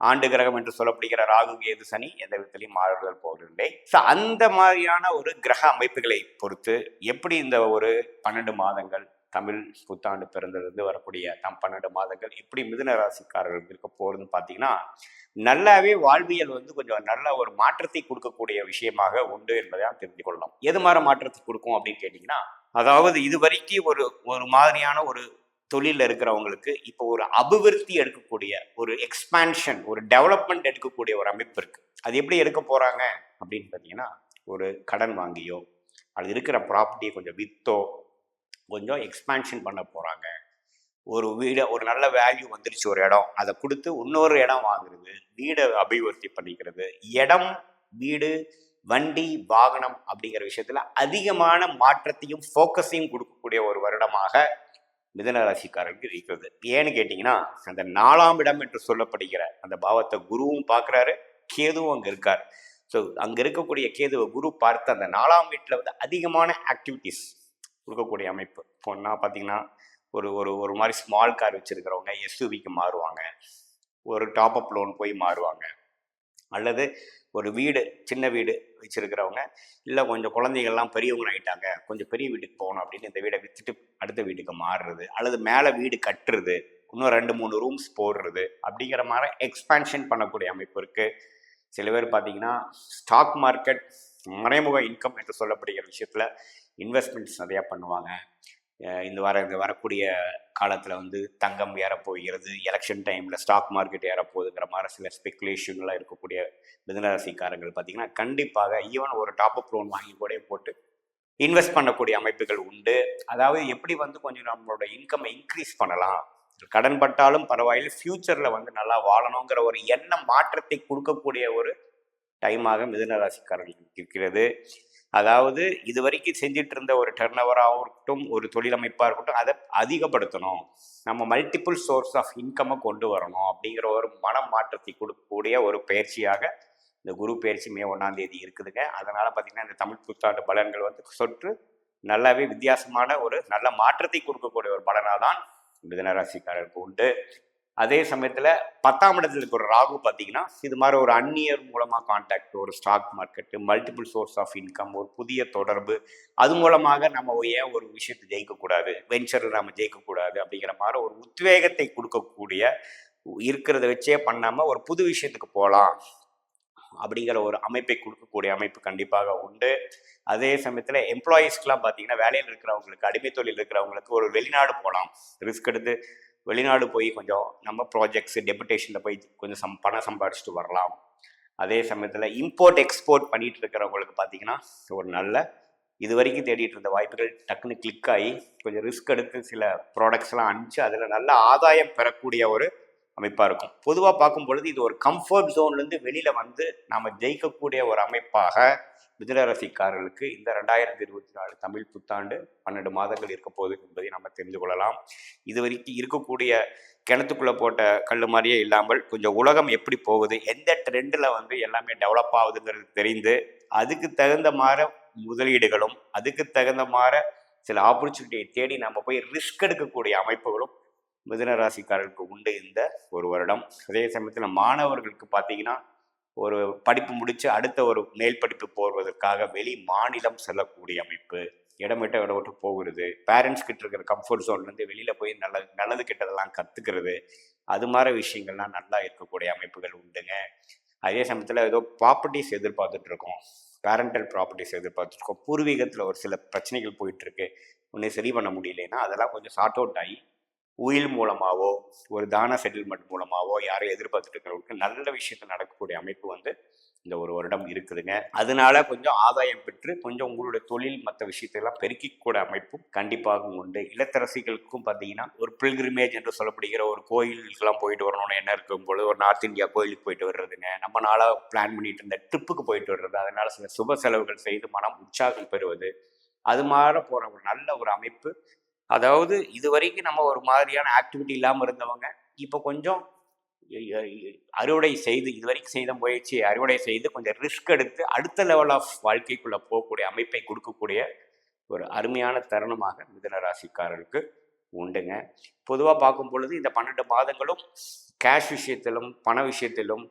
ஆண்டு கிரகம் என்று சொல்லப்படுகிற ராகு, கேது, சனி எந்த விதத்திலையும் மாறுதல் போவதில்லை. ஸோ அந்த மாதிரியான ஒரு கிரக அமைப்புகளை பொறுத்து எப்படி இந்த ஒரு 12 மாதங்கள் தமிழ் புத்தாண்டு பிறந்திலிருந்து வரக்கூடிய 12 மாதங்கள் எப்படி மிதுன ராசிக்காரர்களுக்கு இருக்க போகிறதுன்னு பார்த்தீங்கன்னா நல்லாவே வாழ்வியல் கொஞ்சம் நல்ல ஒரு மாற்றத்தை கொடுக்கக்கூடிய விஷயமாக உண்டு என்பதை தெரிந்து கொள்ளலாம். எது மாதிரி மாற்றத்தை கொடுக்கும் அப்படின்னு கேட்டிங்கன்னா, அதாவது இது வரைக்கும் ஒரு மாதிரியான ஒரு தொழிலில் இருக்கிறவங்களுக்கு இப்போ ஒரு அபிவிருத்தி எடுக்கக்கூடிய, ஒரு எக்ஸ்பான்ஷன், ஒரு டெவலப்மெண்ட் எடுக்கக்கூடிய ஒரு அமைப்பு இருக்குது. அது எப்படி எடுக்க போகிறாங்க அப்படின்னு பார்த்தீங்கன்னா, ஒரு கடன் வாங்கியோ அது இருக்கிற ப்ராப்பர்ட்டியை கொஞ்சம் விற்றோ கொஞ்சம் எக்ஸ்பான்ஷன் பண்ண போகிறாங்க. ஒரு வீடை, ஒரு நல்ல வேல்யூ வந்துருச்சு ஒரு இடம், அதை கொடுத்து இன்னொரு இடம் வாங்குறது, வீடை அபிவிருத்தி பண்ணிக்கிறது, இடம் வீடு வண்டி வாகனம் அப்படிங்கிற விஷயத்துல அதிகமான மாற்றத்தையும் ஃபோக்கஸையும் கொடுக்கக்கூடிய ஒரு வருடமாக மிதுன ராசிக்காரருக்கு இருக்கிறது. ஏன்னு கேட்டிங்கன்னா, அந்த 4ஆம் இடம் என்று சொல்லப்படுகிற அந்த பாவத்தை குருவும் பார்க்குறாரு, கேதுவும் அங்கே இருக்கார். ஸோ அங்கே இருக்கக்கூடிய கேதுவை குரு பார்த்து அந்த 4ஆம் வீட்டில் வந்து அதிகமான ஆக்டிவிட்டீஸ் கொடுக்கக்கூடிய அமைப்பு. ஒன்றா பார்த்தீங்கன்னா, ஒரு ஒரு ஒரு மாதிரி ஸ்மால் கார் வச்சுருக்கிறவங்க எஸ்யூவிக்கு மாறுவாங்க, ஒரு டாப் அப் லோன் போய் மாறுவாங்க, அல்லது ஒரு வீடு சின்ன வீடு வச்சுருக்கிறவங்க, இல்லை கொஞ்சம் குழந்தைகள்லாம் பெரியவங்க ஆகிட்டாங்க, கொஞ்சம் பெரிய வீட்டுக்கு போகணும் அப்படின்னு இந்த வீடை விற்றுட்டு அடுத்த வீட்டுக்கு மாறுறது, அல்லது மேலே வீடு கட்டுறது, இன்னும் 2-3 ரூம்ஸ் போடுறது அப்படிங்கிற மாதிரி எக்ஸ்பேன்ஷன் பண்ணக்கூடிய அமைப்பு இருக்குது. சில பேர் பார்த்தீங்கன்னா ஸ்டாக் மார்க்கெட், மறைமுக இன்கம் என்று சொல்லப்படுகிற விஷயத்தில் இன்வெஸ்ட்மெண்ட்ஸ் நிறையா பண்ணுவாங்க. இந்த வரக்கூடிய காலத்தில் வந்து தங்கம் ஏறப்போகிறது, எலெக்ஷன் டைமில் ஸ்டாக் மார்க்கெட் ஏறப்போகுதுங்கிற மாதிரி சில ஸ்பெக்குலேஷன்லாம் இருக்கக்கூடிய மிதுனராசிக்காரங்கள் பார்த்திங்கன்னா கண்டிப்பாக ஈவன் ஒரு டாப் அப் லோன் வாங்கி கூட போட்டு இன்வெஸ்ட் பண்ணக்கூடிய அமைப்புகள் உண்டு. அதாவது எப்படி வந்து கொஞ்சம் நம்மளோட இன்கம்மை இன்க்ரீஸ் பண்ணலாம், கடன் பட்டாலும் பரவாயில்லை, ஃப்யூச்சரில் வந்து நல்லா வாழணுங்கிற ஒரு எண்ண மாற்றத்தை கொடுக்கக்கூடிய ஒரு டைமாக மிதுனராசிக்காரர்களுக்கு இருக்கிறது. அதாவது இது வரைக்கும் செஞ்சுட்டு இருந்த ஒரு டர்ன் ஓவராக இருக்கட்டும், ஒரு தொழிலமைப்பாக இருக்கட்டும், அதை அதிகப்படுத்தணும், நம்ம மல்டிபிள் சோர்ஸ் ஆஃப் இன்கம்மை கொண்டு வரணும் அப்படிங்கிற ஒரு மன மாற்றத்தை கொடுக்கக்கூடிய ஒரு பயிற்சியாக இந்த குரு பயிற்சி மே 1ஆம் தேதி இருக்குதுங்க. அதனால் பார்த்திங்கன்னா இந்த தமிழ் புத்தாண்டு பலன்கள் வந்து சொற்று நல்லாவே வித்தியாசமான ஒரு நல்ல மாற்றத்தை கொடுக்கக்கூடிய ஒரு பலனாக தான் மிதுனராசிக்காரருக்கு உண்டு. அதே சமயத்தில் 10ஆம் இடத்துல இருக்கிற ராகு பார்த்தீங்கன்னா இது மாதிரி ஒரு அந்நியர் மூலமாக கான்டாக்ட், ஒரு stock market, multiple source of income, ஒரு புதிய தொடர்பு, அது மூலமாக நம்ம ஏன் ஒரு விஷயத்தை ஜெயிக்கக்கூடாது, வெஞ்சரில் நம்ம ஜெயிக்கக்கூடாது அப்படிங்கிற மாதிரி ஒரு உத்வேகத்தை கொடுக்கக்கூடிய, இருக்கிறத வச்சே பண்ணாமல் ஒரு புது விஷயத்துக்கு போகலாம் அப்படிங்கிற ஒரு அமைப்பை கொடுக்கக்கூடிய அமைப்பு கண்டிப்பாக உண்டு. அதே சமயத்தில் எம்ப்ளாயீஸ்க்கெலாம் பார்த்தீங்கன்னா வேலையில் இருக்கிறவங்களுக்கு, அடிமை தொழில் இருக்கிறவங்களுக்கு ஒரு வெளிநாடு போகலாம், ரிஸ்க் எடுத்து வெளிநாடு போய் கொஞ்சம் நம்ம ப்ராஜெக்ட்ஸு டெபுடேஷனில் போய் கொஞ்சம் பணம் சம்பாதிச்சுட்டு வரலாம். அதே சமயத்தில் இம்போர்ட் எக்ஸ்போர்ட் பண்ணிகிட்டு இருக்கிறவங்களுக்கு பார்த்திங்கன்னா ஒரு நல்ல இது வரைக்கும் தேடிட்டு இருந்த வாய்ப்புகள் டக்குன்னு கிளிக் ஆகி கொஞ்சம் ரிஸ்க் எடுத்து சில ப்ராடக்ட்ஸ்லாம் அனுப்பிச்சு அதில் நல்ல ஆதாயம் பெறக்கூடிய ஒரு அமைப்பாக இருக்கும். பொதுவாக பார்க்கும் பொழுது இது ஒரு கம்ஃபர்ட் ஜோன்லேருந்து வெளியில் வந்து நாம் ஜெயிக்கக்கூடிய ஒரு அமைப்பாக மிதுனராசிக்காரர்களுக்கு இந்த 2024 தமிழ் புத்தாண்டு 12 மாதங்கள் இருக்க போகுது என்பதை நம்ம தெரிந்து கொள்ளலாம். இது வரைக்கும் இருக்கக்கூடிய கிணத்துக்குள்ளே போட்ட கல் மாதிரியே இல்லாமல் கொஞ்சம் உலகம் எப்படி போகுது, எந்த ட்ரெண்டில் வந்து எல்லாமே டெவலப் ஆகுதுங்கிறது தெரிந்து அதுக்கு தகுந்த மாதிரி முதலீடுகளும் அதுக்கு தகுந்த மாதிரி சில ஆப்பர்ச்சுனிட்டியை தேடி நம்ம போய் ரிஸ்க் எடுக்கக்கூடிய அமைப்புகளும் மிதுனராசிக்காரர்களுக்கு உண்டு இந்த ஒரு வருடம். அதே சமயத்தில் மாணவர்களுக்கு பார்த்தீங்கன்னா ஒரு படிப்பு முடித்து அடுத்த ஒரு மேல் படிப்பு போவதற்காக வெளி மாநிலம் செல்லக்கூடிய அமைப்பு, இடமிட்ட இடம் விட்டு போகிறது, பேரண்ட்ஸ் கிட்ட இருக்கிற கம்ஃபர்ட் ஜோன்லேருந்து வெளியில் போய் நல்லது கெட்டதெல்லாம் கற்றுக்கிறது, அது மாதிரி விஷயங்கள்லாம் நல்லா இருக்கக்கூடிய அமைப்புகள் உண்டுங்க. அதே சமயத்தில் ஏதோ ப்ராப்பர்ட்டிஸ் எதிர்பார்த்துட்ருக்கோம், பேரண்டல் ப்ராப்பர்ட்டிஸ் எதிர்பார்த்துருக்கோம், பூர்வீகத்தில் ஒரு சில பிரச்சனைகள் போயிட்டுருக்கு, ஒன்றும் சரி பண்ண முடியலைன்னா அதெல்லாம் கொஞ்சம் சார்ட் அவுட் ஆகி உயில் மூலமாகவோ ஒரு தான செட்டில்மெண்ட் மூலமாகவோ யாரும் எதிர்பார்த்துட்டு இருக்கிறவங்களுக்கு நல்ல விஷயத்தில் நடக்கக்கூடிய அமைப்பு வந்து இந்த ஒரு வருடம் இருக்குதுங்க. அதனால கொஞ்சம் ஆதாயம் பெற்று கொஞ்சம் உங்களுடைய தொழில் மற்ற விஷயத்தையெல்லாம் பெருக்கிக்கூட அமைப்பும் கண்டிப்பாக உண்டு. இல்லத்தரசிகளுக்கும் பார்த்தீங்கன்னா ஒரு பில்கிரிமேஜ் என்று சொல்லப்படுகிற ஒரு கோயிலுக்கெல்லாம் போயிட்டு வரணும்னு என்ன இருக்கும்போது ஒரு நார்த் இந்தியா கோயிலுக்கு போயிட்டு வர்றதுங்க, நம்ம நாளாக பிளான் பண்ணிட்டு இருந்த ட்ரிப்புக்கு போயிட்டு வர்றது, அதனால சில சுப செலவுகள் செய்து மனம் உற்சாகம் பெறுவது, அது மாதிரி போகிற ஒரு நல்ல ஒரு அமைப்பு. அதாவது இது வரைக்கும் நம்ம ஒரு மாதிரியான ஆக்டிவிட்டி இல்லாமல் இருந்தவங்க இப்போ கொஞ்சம் அறுவடை செய்து இது வரைக்கும் செய்த முயற்சியை அறுவடை செய்து கொஞ்சம் ரிஸ்க் எடுத்து அடுத்த லெவல் ஆஃப் வாழ்க்கைக்குள்ளே போகக்கூடிய அமைப்பை கொடுக்கக்கூடிய ஒரு அருமையான தருணமாக மிதுனராசிக்காரருக்கு உண்டுங்க. பொதுவாக பார்க்கும் பொழுது இந்த 12 மாதங்களும் கேஷ் விஷயத்திலும் பண விஷயத்திலும்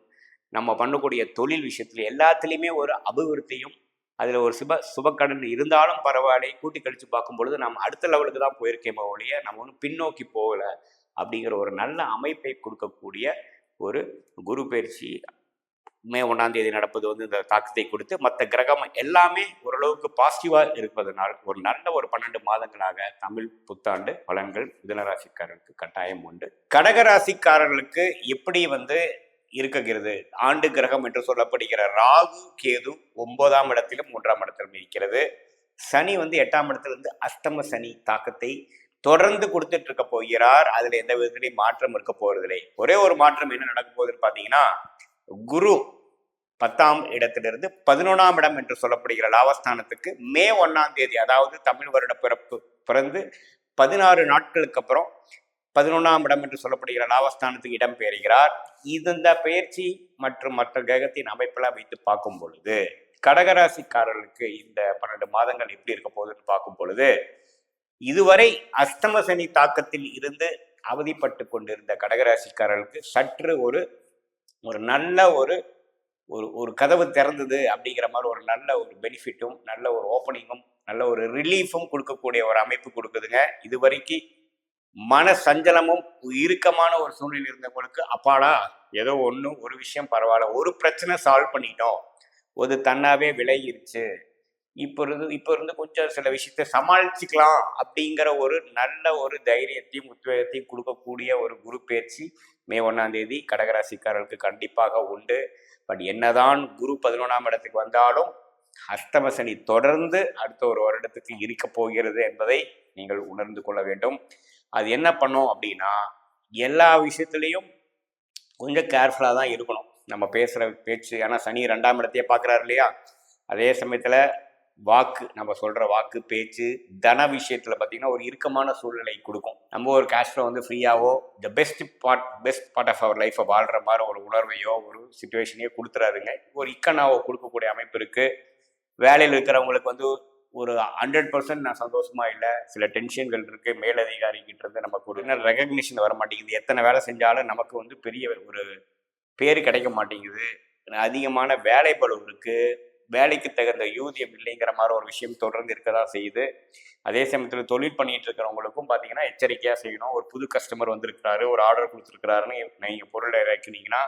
நம்ம பண்ணக்கூடிய தொழில் விஷயத்திலும் எல்லாத்துலேயுமே ஒரு அபிவிருத்தியும், அதில் ஒரு சுபக்கடன் இருந்தாலும் பரவாயில்லை, கூட்டி கழித்து பார்க்கும் பொழுது நம்ம அடுத்த லெவலுக்கு தான் போயிருக்கேமோ ஒழிய நம்ம ஒன்றும் பின்னோக்கி போகலை அப்படிங்கிற ஒரு நல்ல அமைப்பை கொடுக்கக்கூடிய ஒரு குரு பயிற்சி மே 1ஆம் தேதி நடப்பது வந்து இந்த தாக்கத்தை கொடுத்து மற்ற கிரகம் எல்லாமே ஓரளவுக்கு பாசிட்டிவாக இருப்பதனால் ஒரு நல்ல ஒரு 12 மாதங்களாக தமிழ் புத்தாண்டு பலன்கள் மிதுனராசிக்காரர்களுக்கு கட்டாயம் உண்டு. கடகராசிக்காரர்களுக்கு எப்படி வந்து இருக்கிறது, ஆண்டு கிரகம் என்று சொல்லப்படுகிற ராகு கேது 9ஆம் இடத்திலும் 3ஆம் இடத்திலும் இருக்கிறது. சனி வந்து 8ஆம் இடத்திலிருந்து அஷ்டம சனி தாக்கத்தை தொடர்ந்து கொடுத்துட்டு இருக்க போகிறார். அதுல எந்த விதத்திலையும் மாற்றம் இருக்க போறதில்லை. ஒரே ஒரு மாற்றம் என்ன நடக்க போகுதுன்னு பாத்தீங்கன்னா, குரு 10ஆம் இடத்திலிருந்து 11ஆம் இடம் என்று சொல்லப்படுகிற லாபஸ்தானத்துக்கு மே 1ஆம் தேதி, அதாவது தமிழ் வருட பிறந்து 16 நாட்களுக்கு அப்புறம் 11ஆம் இடம் என்று சொல்லப்படுகிற லாபஸ்தானத்துக்கு இடம் பெறுகிறார். இந்த பயிற்சி மற்றும் மற்ற கிரகத்தின் அமைப்பெல்லாம் வைத்து பார்க்கும் பொழுது கடகராசிக்காரர்களுக்கு இந்த 12 மாதங்கள் எப்படி இருக்க போகுதுன்னு பார்க்கும் பொழுது, இதுவரை அஷ்டம சனி தாக்கத்தில் இருந்து அவதிப்பட்டு கொண்டிருந்த கடகராசிக்காரர்களுக்கு சற்று ஒரு நல்ல ஒரு ஒரு கதவு திறந்தது அப்படிங்கிற மாதிரி ஒரு நல்ல ஒரு பெனிஃபிட்டும், நல்ல ஒரு ஓப்பனிங்கும், நல்ல ஒரு ரிலீஃபும் கொடுக்கக்கூடிய ஒரு அமைப்பு கொடுக்குதுங்க. இது வரைக்கும் மன சஞ்சலமும் இறுக்கமான ஒரு சூழ்நிலை இருந்தவங்களுக்கு அப்பாடா ஏதோ ஒரு விஷயம் பரவாயில்ல, ஒரு பிரச்சனை சால்வ் பண்ணிட்டோம், ஒரு தன்னாவே விலகிருச்சு, இப்போ இருந்து கொஞ்சம் சில விஷயத்த சமாளிச்சுக்கலாம் அப்படிங்கிற ஒரு நல்ல ஒரு தைரியத்தையும் உத்வேகத்தையும் கொடுக்கக்கூடிய ஒரு குரு பயிற்சி மே 1ஆம் தேதி கடகராசிக்காரர்களுக்கு கண்டிப்பாக உண்டு. பட் என்னதான் குரு 11ஆம் இடத்துக்கு வந்தாலும் அஷ்டம சனி தொடர்ந்து அடுத்த ஒரு வருடத்துக்கு இருக்க போகிறது என்பதை நீங்கள் உணர்ந்து கொள்ள வேண்டும். அது என்ன பண்ணும் அப்படின்னா, எல்லா விஷயத்துலையும் கொஞ்சம் கேர்ஃபுல்லாக தான் இருக்கணும் நம்ம பேசுகிற பேச்சு. ஏன்னா சனி 2ஆம் இடத்தையே பார்க்குறாரு இல்லையா? அதே சமயத்தில் வாக்கு, நம்ம சொல்கிற வாக்கு பேச்சு தன விஷயத்தில் பார்த்திங்கன்னா ஒரு இறுக்கமான சூழ்நிலை கொடுக்கும். நம்ம ஒரு கேஷ்ஃப்ளோ வந்து ஃப்ரீயாகவோ பெஸ்ட் பார்ட் ஆஃப் அவர் லைஃப்பை வாழ்கிற மாதிரி ஒரு உணர்வையோ ஒரு சுச்சுவேஷனையோ கொடுத்துறாருங்க. ஒரு இக்கனாவோ கொடுக்கக்கூடிய அமைப்பு இருக்குது. வேலையில் இருக்கிறவங்களுக்கு வந்து ஒரு 100% நான் சந்தோஷமாக இல்லை, சில டென்ஷன்கள் இருக்குது, மேலதிகாரிக்கிட்ட இருந்து நமக்கு ஒரு ரெகக்னிஷன் வர மாட்டேங்குது, எத்தனை வேலை செஞ்சாலும் நமக்கு வந்து பெரிய ஒரு பேர் கிடைக்க மாட்டேங்குது, அதிகமான வேலை பளு இருக்குது, வேலைக்கு தகுந்த ஊதியம் இல்லைங்கிற மாதிரி ஒரு விஷயம் தொடர்ந்து இருக்க தான் செய்யுது. அதே சமயத்தில் தொழில் பண்ணிட்டு இருக்கிறவங்களுக்கும் பார்த்தீங்கன்னா எச்சரிக்கையாக செய்யணும். ஒரு புது கஸ்டமர் வந்திருக்கிறாரு, ஒரு ஆர்டர் கொடுத்துருக்கிறாருன்னு நீங்கள் பொருளை இறக்குனீங்கன்னா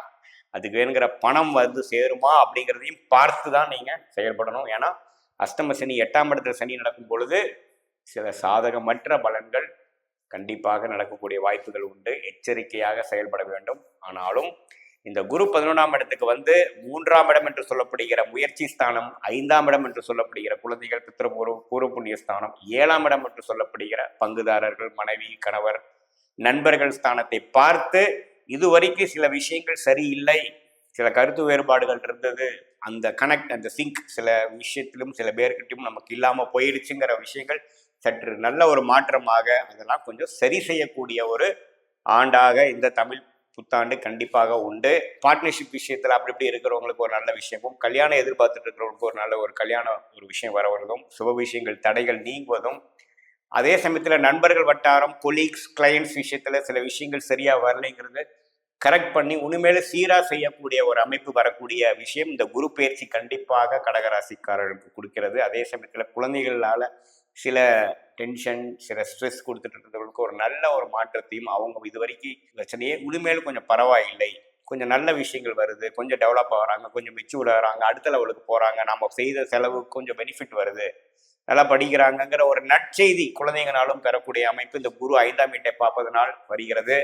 அதுக்கு வேணுங்கிற பணம் வந்து சேருமா அப்படிங்கிறதையும் பார்த்து தான் நீங்கள் செயல்படணும். ஏன்னா அஷ்டம சனி 8ஆம் இடத்துல சனி நடக்கும் பொழுது சில சாதகமற்ற பலன்கள் கண்டிப்பாக நடக்கக்கூடிய வாய்ப்புகள் உண்டு. எச்சரிக்கையாக செயல்பட வேண்டும். ஆனாலும் இந்த குரு 11ஆம் இடத்துக்கு வந்து 3ஆம் இடம் என்று சொல்லப்படுகிற முயற்சி ஸ்தானம், 5ஆம் இடம் என்று சொல்லப்படுகிற குழந்தைகள் பூர்வ புண்ணிய ஸ்தானம், 7ஆம் இடம் என்று சொல்லப்படுகிற பங்குதாரர்கள், மனைவி, கணவர், நண்பர்கள் ஸ்தானத்தை பார்த்து இதுவரைக்கும் சில விஷயங்கள் சரியில்லை, சில கருத்து வேறுபாடுகள் இருந்தது, அந்த கனெக்ட் அந்த சிங்க் சில விஷயத்திலும் சில பேர்கிட்டையும் நமக்கு இல்லாமல் போயிடுச்சுங்கிற விஷயங்கள் சற்று நல்ல ஒரு மாற்றமாக அதெல்லாம் கொஞ்சம் சரி செய்யக்கூடிய ஒரு ஆண்டாக இந்த தமிழ் புத்தாண்டு கண்டிப்பாக உண்டு. பார்ட்னர்ஷிப் விஷயத்தில் அப்படி இப்படி இருக்கிறவங்களுக்கு ஒரு நல்ல விஷயமும், கல்யாணம் எதிர்பார்த்துட்டு இருக்கிறவங்களுக்கு ஒரு நல்ல ஒரு கல்யாண ஒரு விஷயம் வரவதும், சுப விஷயங்கள் தடைகள் நீங்குவதும், அதே சமயத்தில் நண்பர்கள் வட்டாரம், கொலீக்ஸ், கிளையன்ட்ஸ் விஷயத்தில் சில விஷயங்கள் சரியாக வரலைங்கிறது கரெக்ட் பண்ணி உண்மையில சீராக செய்யக்கூடிய ஒரு அமைப்பு வரக்கூடிய விஷயம் இந்த குரு பயிற்சி கண்டிப்பாக கடகராசிக்காரர்களுக்கு கொடுக்கிறது. அதே சமயத்தில் குழந்தைகளால் சில டென்ஷன், சில ஸ்ட்ரெஸ் கொடுத்துட்டு இருக்கிறவங்களுக்கு ஒரு நல்ல ஒரு மாற்றத்தையும், அவங்க இது வரைக்கும் பிரச்சனையே உண்மையில கொஞ்சம் பரவாயில்லை, கொஞ்சம் நல்ல விஷயங்கள் வருது, கொஞ்சம் டெவலப் ஆகிறாங்க, கொஞ்சம் மெச்சூர்ட் ஆகிறாங்க, அடுத்த லெவலுக்கு போகிறாங்க, நம்ம செய்த செலவுக்கு கொஞ்சம் பெனிஃபிட் வருது, நல்லா படிக்கிறாங்கங்கிற ஒரு நற்செய்தி குழந்தைங்கனாலும் பெறக்கூடிய அமைப்பு இந்த குரு 5ஆம் வீட்டை பார்ப்பதனால் வருகிறது.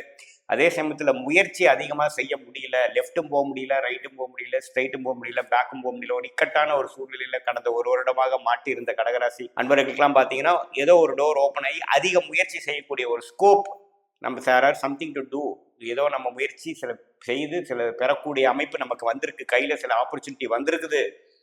அதே சமயத்தில் முயற்சி அதிகமாக செய்ய முடியல, லெஃப்ட்டும் போக முடியல, ரைட்டும் போக முடியல, ஸ்ட்ரைட்டும் போக முடியல, பேக்கும் போக முடியல, ஒரு இக்கட்டான ஒரு சூழ்நிலையில் கடந்த ஒரு வருடமாக மாட்டியிருந்த கடகராசி அன்பர்களுக்கெல்லாம் பார்த்தீங்கன்னா ஏதோ ஒரு டோர் ஓப்பன் ஆகி அதிக முயற்சி செய்யக்கூடிய ஒரு ஸ்கோப், நம்ம சார் சம்திங் டு டூ, ஏதோ நம்ம முயற்சி சில செய்து சில பெறக்கூடிய அமைப்பு நமக்கு வந்திருக்கு, கையில் சில ஆப்பர்ச்சுனிட்டி வந்திருக்குது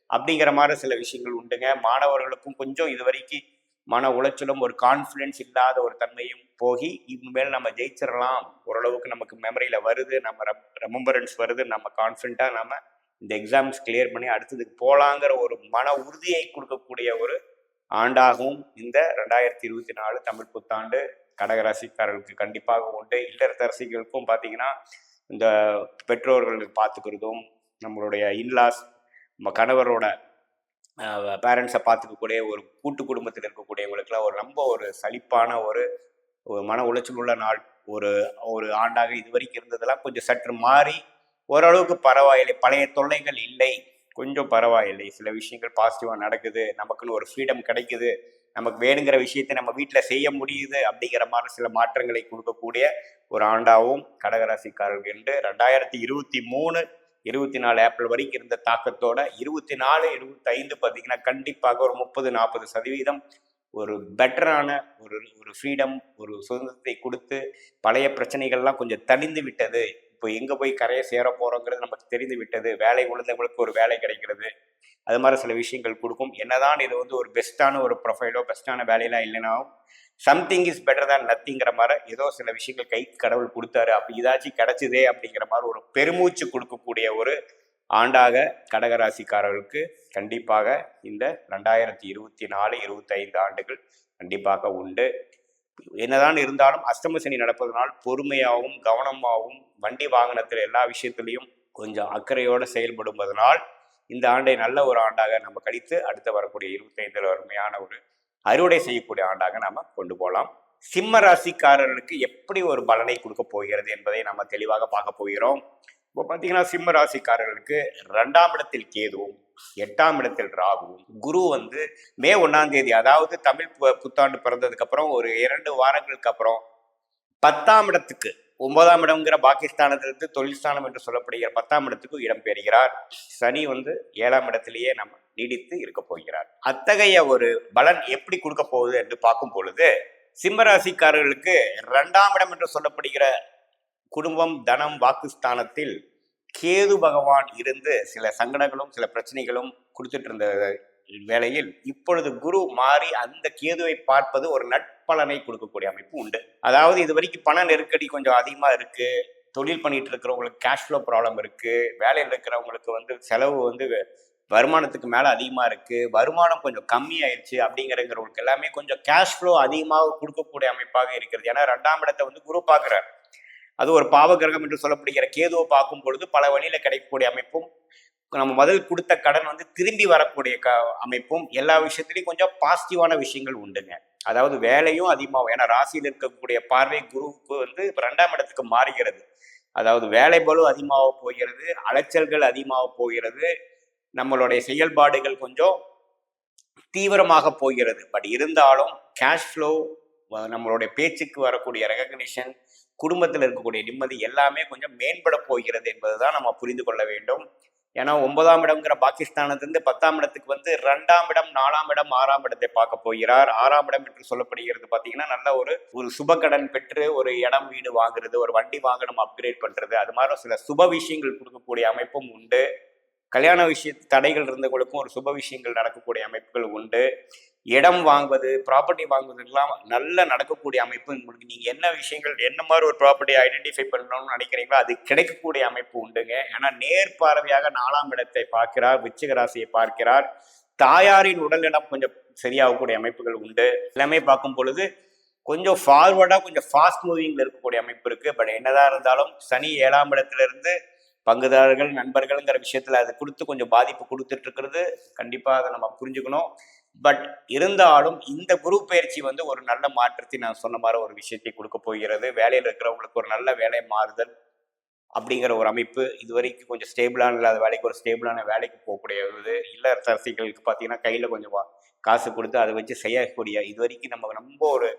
அப்படிங்கிற மாதிரி சில விஷயங்கள் உண்டுங்க. மாணவர்களுக்கும் கொஞ்சம் இது வரைக்கும் மன உளைச்சலும் ஒரு கான்ஃபிடென்ஸ் இல்லாத ஒரு தன்மையும் போகி இனிமேல் நம்ம ஜெயிச்சிடலாம், ஓரளவுக்கு நமக்கு மெமரியில் வருது, நம்ம ரெமம்பரன்ஸ் வருது, நம்ம கான்ஃபிடென்ட்டாக நம்ம இந்த எக்ஸாம்ஸ் கிளியர் பண்ணி அடுத்ததுக்கு போகலாங்கிற ஒரு மன உறுதியை கொடுக்கக்கூடிய ஒரு ஆண்டாகவும் இந்த 2024 தமிழ் புத்தாண்டு கடகராசிக்காரர்களுக்கு கண்டிப்பாக உண்டு. இல்லத்தரசிகளுக்கும் பார்த்தீங்கன்னா இந்த பெற்றோர்களுக்கு பார்த்துக்கிறதும், நம்மளுடைய இன்லாஸ், நம்ம கணவரோட பேரண்ட்ஸை பார்த்துக்கக்கூடிய ஒரு கூட்டு குடும்பத்தில் இருக்கக்கூடியவங்களுக்குலாம் ஒரு ரொம்ப ஒரு சலிப்பான ஒரு மன உளைச்சல் உள்ள நாள் ஒரு ஒரு ஆண்டாக இது வரைக்கும் இருந்ததெல்லாம் கொஞ்சம் சற்று மாறி ஓரளவுக்கு பரவாயில்லை, பழைய தொல்லைகள் இல்லை, கொஞ்சம் பரவாயில்லை, சில விஷயங்கள் பாசிட்டிவாக நடக்குது, நமக்குன்னு ஒரு ஃப்ரீடம் கிடைக்குது, நமக்கு வேணுங்கிற விஷயத்தை நம்ம வீட்டில் செய்ய முடியுது அப்படிங்கிற மாதிரி சில மாற்றங்களை கொடுக்கக்கூடிய ஒரு ஆண்டாகவும் கடகராசிக்காரர்கள் என்று 2023 24 ஏப்ரல் வரைக்கும் இருந்த தாக்கத்தோட 24 25 பார்த்தீங்கன்னா கண்டிப்பாக ஒரு 30-40% ஒரு பெட்டரான ஒரு ஃப்ரீடம், ஒரு சுதந்திரத்தை கொடுத்து பழைய பிரச்சனைகள்லாம் கொஞ்சம் தணிந்து விட்டது, இப்போ இப்போ எங்கே போய் கரையை சேர போகிறோங்கிறது நமக்கு தெரிந்து விட்டது. வேலை உழுந்தவங்களுக்கு ஒரு வேலை கிடைக்கிறது. அது மாதிரி சில விஷயங்கள் கொடுக்கும். என்னதான் இது வந்து ஒரு பெஸ்ட்டான ஒரு ப்ரொஃபைலோ பெஸ்ட்டான வேலையெல்லாம் இல்லைனாலும் சம்திங் இஸ் பெட்டர் தான் நத்திங்கிற மாதிரி ஏதோ சில விஷயங்கள் கை கடவுள் கொடுத்தாரு, அப்படி இதாச்சும் கிடைச்சதே அப்படிங்கிற மாதிரி ஒரு பெருமூச்சு கொடுக்கக்கூடிய ஒரு ஆண்டாக கடகராசிக்காரர்களுக்கு கண்டிப்பாக இந்த 2024 25 ஆண்டுகள் கண்டிப்பாக உண்டு. என்னதான் இருந்தாலும் அஷ்டம சனி நடப்பதனால் பொறுமையாகவும் கவனமாகவும் வண்டி வாகனத்தில் எல்லா விஷயத்திலையும் கொஞ்சம் அக்கறையோடு செயல்படுவதனால் இந்த ஆண்டை நல்ல ஒரு ஆண்டாக நம்ம கழித்து அடுத்து வரக்கூடிய 25 அருமையான ஒரு அறுவடை செய்யக்கூடிய ஆண்டாக நாம கொண்டு போகலாம். சிம்ம ராசிக்காரர்களுக்கு எப்படி ஒரு பலனை கொடுக்க போகிறது என்பதை நம்ம தெளிவாக பார்க்க போகிறோம். இப்போ பார்த்தீங்கன்னா சிம்ம ராசிக்காரர்களுக்கு 2ஆம் இடத்தில் கேதுவும் 8ஆம் இடத்தில் ராகுவும், குரு வந்து மே 1ஆம் தேதி, அதாவது தமிழ் புத்தாண்டு பிறந்ததுக்கு அப்புறம் ஒரு 2 வாரங்களுக்கு அப்புறம் 10ஆம் இடத்துக்கு, 9ஆம் இடம்ங்கிற பாகிஸ்தானத்திலிருந்து தொழில் ஸ்தானம் என்று சொல்லப்படுகிற 10ஆம் இடத்துக்கு இடம் பெறுகிறார். சனி வந்து 7ஆம் இடத்திலேயே நம்ம நீடித்து இருக்க போகிறார். அத்தகைய ஒரு பலன் எப்படி கொடுக்க போகுது என்று பார்க்கும் பொழுது சிம்மராசிக்காரர்களுக்கு 2ஆம் இடம் என்று சொல்லப்படுகிற குடும்பம் தனம் வாக்குஸ்தானத்தில் கேது பகவான் இருந்து சில சங்கடங்களும் சில பிரச்சனைகளும் கொடுத்துட்டு இருந்த வேளையில் இப்பொழுது குரு மாறி அந்த கேதுவை பார்ப்பது ஒரு நட்பலனை கொடுக்கக்கூடிய அமைப்பு உண்டு. அதாவது இது வரைக்கும் பண நெருக்கடி கொஞ்சம் அதிகமா இருக்கு, தொழில் பண்ணிட்டு இருக்கிறவங்களுக்கு கேஷ் ஃப்ளோ ப்ராப்ளம் இருக்கு, வேலையில் இருக்கிறவங்களுக்கு வந்து செலவு வந்து வருமானத்துக்கு மேல அதிகமா இருக்கு, வருமானம் கொஞ்சம் கம்மி ஆயிடுச்சு அப்படிங்கிறவங்களுக்கு எல்லாமே கொஞ்சம் கேஷ் ஃப்ளோ அதிகமாக கொடுக்கக்கூடிய அமைப்பாக இருக்கிறது. ஏன்னா 2ஆம் இடத்தை வந்து குரு பார்க்கிறார். அது ஒரு பாவ கிரகம் என்று சொல்லப்படுகிற கேதுவை பார்க்கும் பொழுது பல வழியில கிடைக்கக்கூடிய அமைப்பும், நம்ம முதல் கொடுத்த கடன் வந்து திரும்பி வரக்கூடிய அமைப்பும், எல்லா விஷயத்திலையும் கொஞ்சம் பாசிட்டிவான விஷயங்கள் உண்டுங்க. அதாவது வேலையும் அதிகமாகும். ஏன்னா ராசியில் இருக்கக்கூடிய பார்வை குருவுக்கு வந்து 2ஆம் இடத்துக்கு மாறுகிறது. அதாவது வேலை பளு அதிகமாக போகிறது, அலைச்சல்கள் அதிகமாக போகிறது, நம்மளுடைய செயல்பாடுகள் கொஞ்சம் தீவிரமாக போகிறது. பட் இருந்தாலும் கேஷ் ஃப்ளோ, நம்மளுடைய பேச்சுக்கு வரக்கூடிய ரெகக்னிஷன், குடும்பத்தில் இருக்கக்கூடிய நிம்மதி எல்லாமே கொஞ்சம் மேம்பட போகிறது என்பதுதான் நம்ம புரிந்து கொள்ள வேண்டும். ஏன்னா 9ஆம் இடம்ங்கிற பாகிஸ்தானத்திலிருந்து 10ஆம் இடத்துக்கு வந்து 2ஆம் இடம் 4ஆம் இடம் 6ஆம் இடத்தை பார்க்க போகிறார். 6ஆம் இடம் என்று சொல்லப்படுகிறது பார்த்தீங்கன்னா நல்ல ஒரு சுப கடன் பெற்று ஒரு இடம் வீடு வாங்குறது, ஒரு வண்டி வாகனம் அப்கிரேட் பண்றது, அது மாதிரி சில சுப விஷயங்கள் கொடுக்கக்கூடிய அமைப்பும் உண்டு. கல்யாண தடைகள் இருந்தவங்களுக்கும் ஒரு சுப விஷயங்கள் நடக்கக்கூடிய அமைப்புகள் உண்டு. இடம் வாங்குவது, ப்ராப்பர்ட்டி வாங்குவதெல்லாம் நல்ல நடக்கக்கூடிய அமைப்பு. உங்களுக்கு நீங்க என்ன விஷயங்கள் என்ன மாதிரி ஒரு ப்ராப்பர்ட்டி ஐடென்டிஃபை பண்ணணும்னு நினைக்கிறீங்களோ அது கிடைக்கக்கூடிய அமைப்பு உண்டுங்க. ஏன்னா நேர்பார்வையாக 4ஆம் இடத்தை பார்க்கிறார், விருச்சிக ராசியை பார்க்கிறார். தாயாரின் உடல்நலம் கொஞ்சம் சரியாகக்கூடிய அமைப்புகள் உண்டு. எல்லாமே பார்க்கும் பொழுது கொஞ்சம் ஃபார்வர்டா கொஞ்சம் ஃபாஸ்ட் மூவிங்ல இருக்கக்கூடிய அமைப்பு இருக்கு. பட் என்னதான் இருந்தாலும் சனி 7ஆம் இடத்துல இருந்து பங்குதாரர்கள் நண்பர்கள்ங்கிற விஷயத்துல அது கொடுத்து கொஞ்சம் பாதிப்பு கொடுத்துட்டு இருக்கிறது கண்டிப்பாக அதை நம்ம புரிஞ்சுக்கணும். பட் இருந்தாலும் இந்த குரு பயிற்சி வந்து ஒரு நல்ல மாற்றத்தை நான் சொன்ன மாதிரி ஒரு விஷயத்தை கொடுக்க போகிறது. வேலையில் இருக்கிறவங்களுக்கு ஒரு நல்ல வேலை மாறுதல் அப்படிங்கிற ஒரு அமைப்பு, இது வரைக்கும் கொஞ்சம் ஸ்டேபிளான இல்லாத வேலைக்கு ஒரு ஸ்டேபிளான வேலைக்கு போகக்கூடியது. இல்லத்தரசிகளுக்கு பார்த்தீங்கன்னா கையில் கொஞ்சம் காசு கொடுத்து அதை வச்சு செய்யக்கூடிய, இது வரைக்கும் நம்ம ரொம்ப ஒரு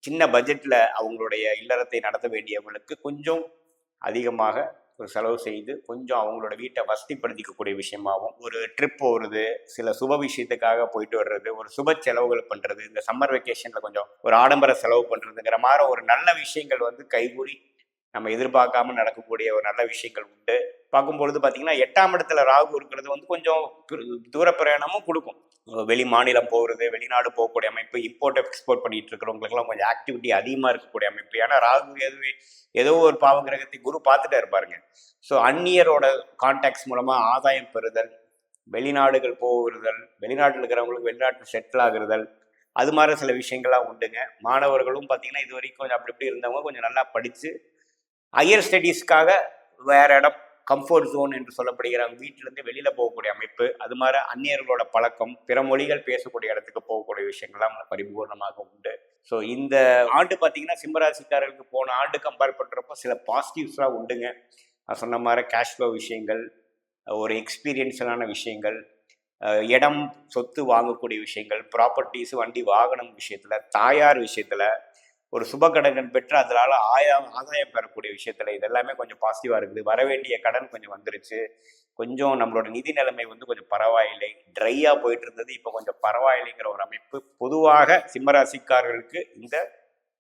சின்ன பட்ஜெட்டில் அவங்களுடைய இல்லறத்தை நடத்த வேண்டியவங்களுக்கு கொஞ்சம் அதிகமாக ஒரு செலவு செய்து கொஞ்சம் அவங்களோட வீட்டை வசதிப்படுத்திக்கக்கூடிய விஷயமாகவும், ஒரு ட்ரிப் போகிறது, சில சுப விஷயத்துக்காக போயிட்டு வர்றது, ஒரு சுப செலவுகள் பண்ணுறது, இந்த சம்மர் வெக்கேஷனில் கொஞ்சம் ஒரு ஆடம்பர செலவு பண்ணுறதுங்கிற மாதிரி ஒரு நல்ல விஷயங்கள் வந்து கைகூடி நம்ம எதிர்பார்க்காம நடக்கக்கூடிய ஒரு நல்ல விஷயங்கள் உண்டு. பார்க்கும்பொழுது பார்த்தீங்கன்னா 8ஆம் இடத்துல ராகு இருக்கிறது வந்து கொஞ்சம் தூர பிரயாணமும் கொடுக்கும். வெளி மாநிலம் போகிறது, வெளிநாடு போகக்கூடிய அமைப்பு, இம்போர்ட் எக்ஸ்போர்ட் பண்ணிட்டு இருக்கிறவங்களுக்குலாம் கொஞ்சம் ஆக்டிவிட்டி அதிகமாக இருக்கக்கூடிய அமைப்பு. ஏன்னா ராகு ஏதோ ஒரு பாவ கிரகத்தை குரு பார்த்துட்டே இருப்பாருங்க. ஸோ அந்நியரோட கான்டாக்ட்ஸ் மூலமாக ஆதாயம் பெறுதல், வெளிநாடுகள் போகிறதல், வெளிநாட்டில் இருக்கிறவங்களுக்கு வெளிநாட்டில் செட்டில் ஆகுறதல், அது மாதிரி சில விஷயங்கள்லாம் உண்டுங்க. மாணவர்களும் பார்த்தீங்கன்னா இது வரைக்கும் கொஞ்சம் அப்படி இப்படி இருந்தவங்க கொஞ்சம் நல்லா படித்து ஹையர் ஸ்டடீஸ்க்காக வேற இடம், கம்ஃபர்ட் ஜோன் என்று சொல்லப்படுகிற வீட்டிலேருந்து வெளியில் போகக்கூடிய அமைப்பு, அது மாதிரி அந்நியர்களோட பழக்கம், பிற மொழிகள் பேசக்கூடிய இடத்துக்கு போகக்கூடிய விஷயங்கள்லாம் பரிபூர்ணமாக உண்டு. ஸோ இந்த ஆண்டு பார்த்தீங்கன்னா சிம்மராசிக்காரர்களுக்கு போன ஆண்டு கம்பேர் பண்ணுறப்போ சில பாசிட்டிவ்ஸ்லாம் உண்டுங்க. நான் சொன்ன மாதிரி கேஷ் ஃப்ளோ விஷயங்கள், ஒரு எக்ஸ்பீரியன்ஸலான விஷயங்கள், இடம் சொத்து வாங்கக்கூடிய விஷயங்கள், ப்ராப்பர்ட்டிஸ் வண்டி வாகனம் விஷயத்தில், தாயார் விஷயத்தில் ஒரு சுபகடன் பெற்று அதனால ஆதாயம் பெறக்கூடிய விஷயத்துல இதெல்லாமே கொஞ்சம் பாசிட்டிவா இருக்குது. வரவேண்டிய கடன் கொஞ்சம் வந்துருச்சு, கொஞ்சம் நம்மளோட நிதி நிலைமை வந்து கொஞ்சம் பரவாயில்லை, ட்ரையா போயிட்டு இருந்தது, இப்போ கொஞ்சம் பரவாயில்லைங்கிற ஒரு அமைப்பு பொதுவாக சிம்மராசிக்காரர்களுக்கு இந்த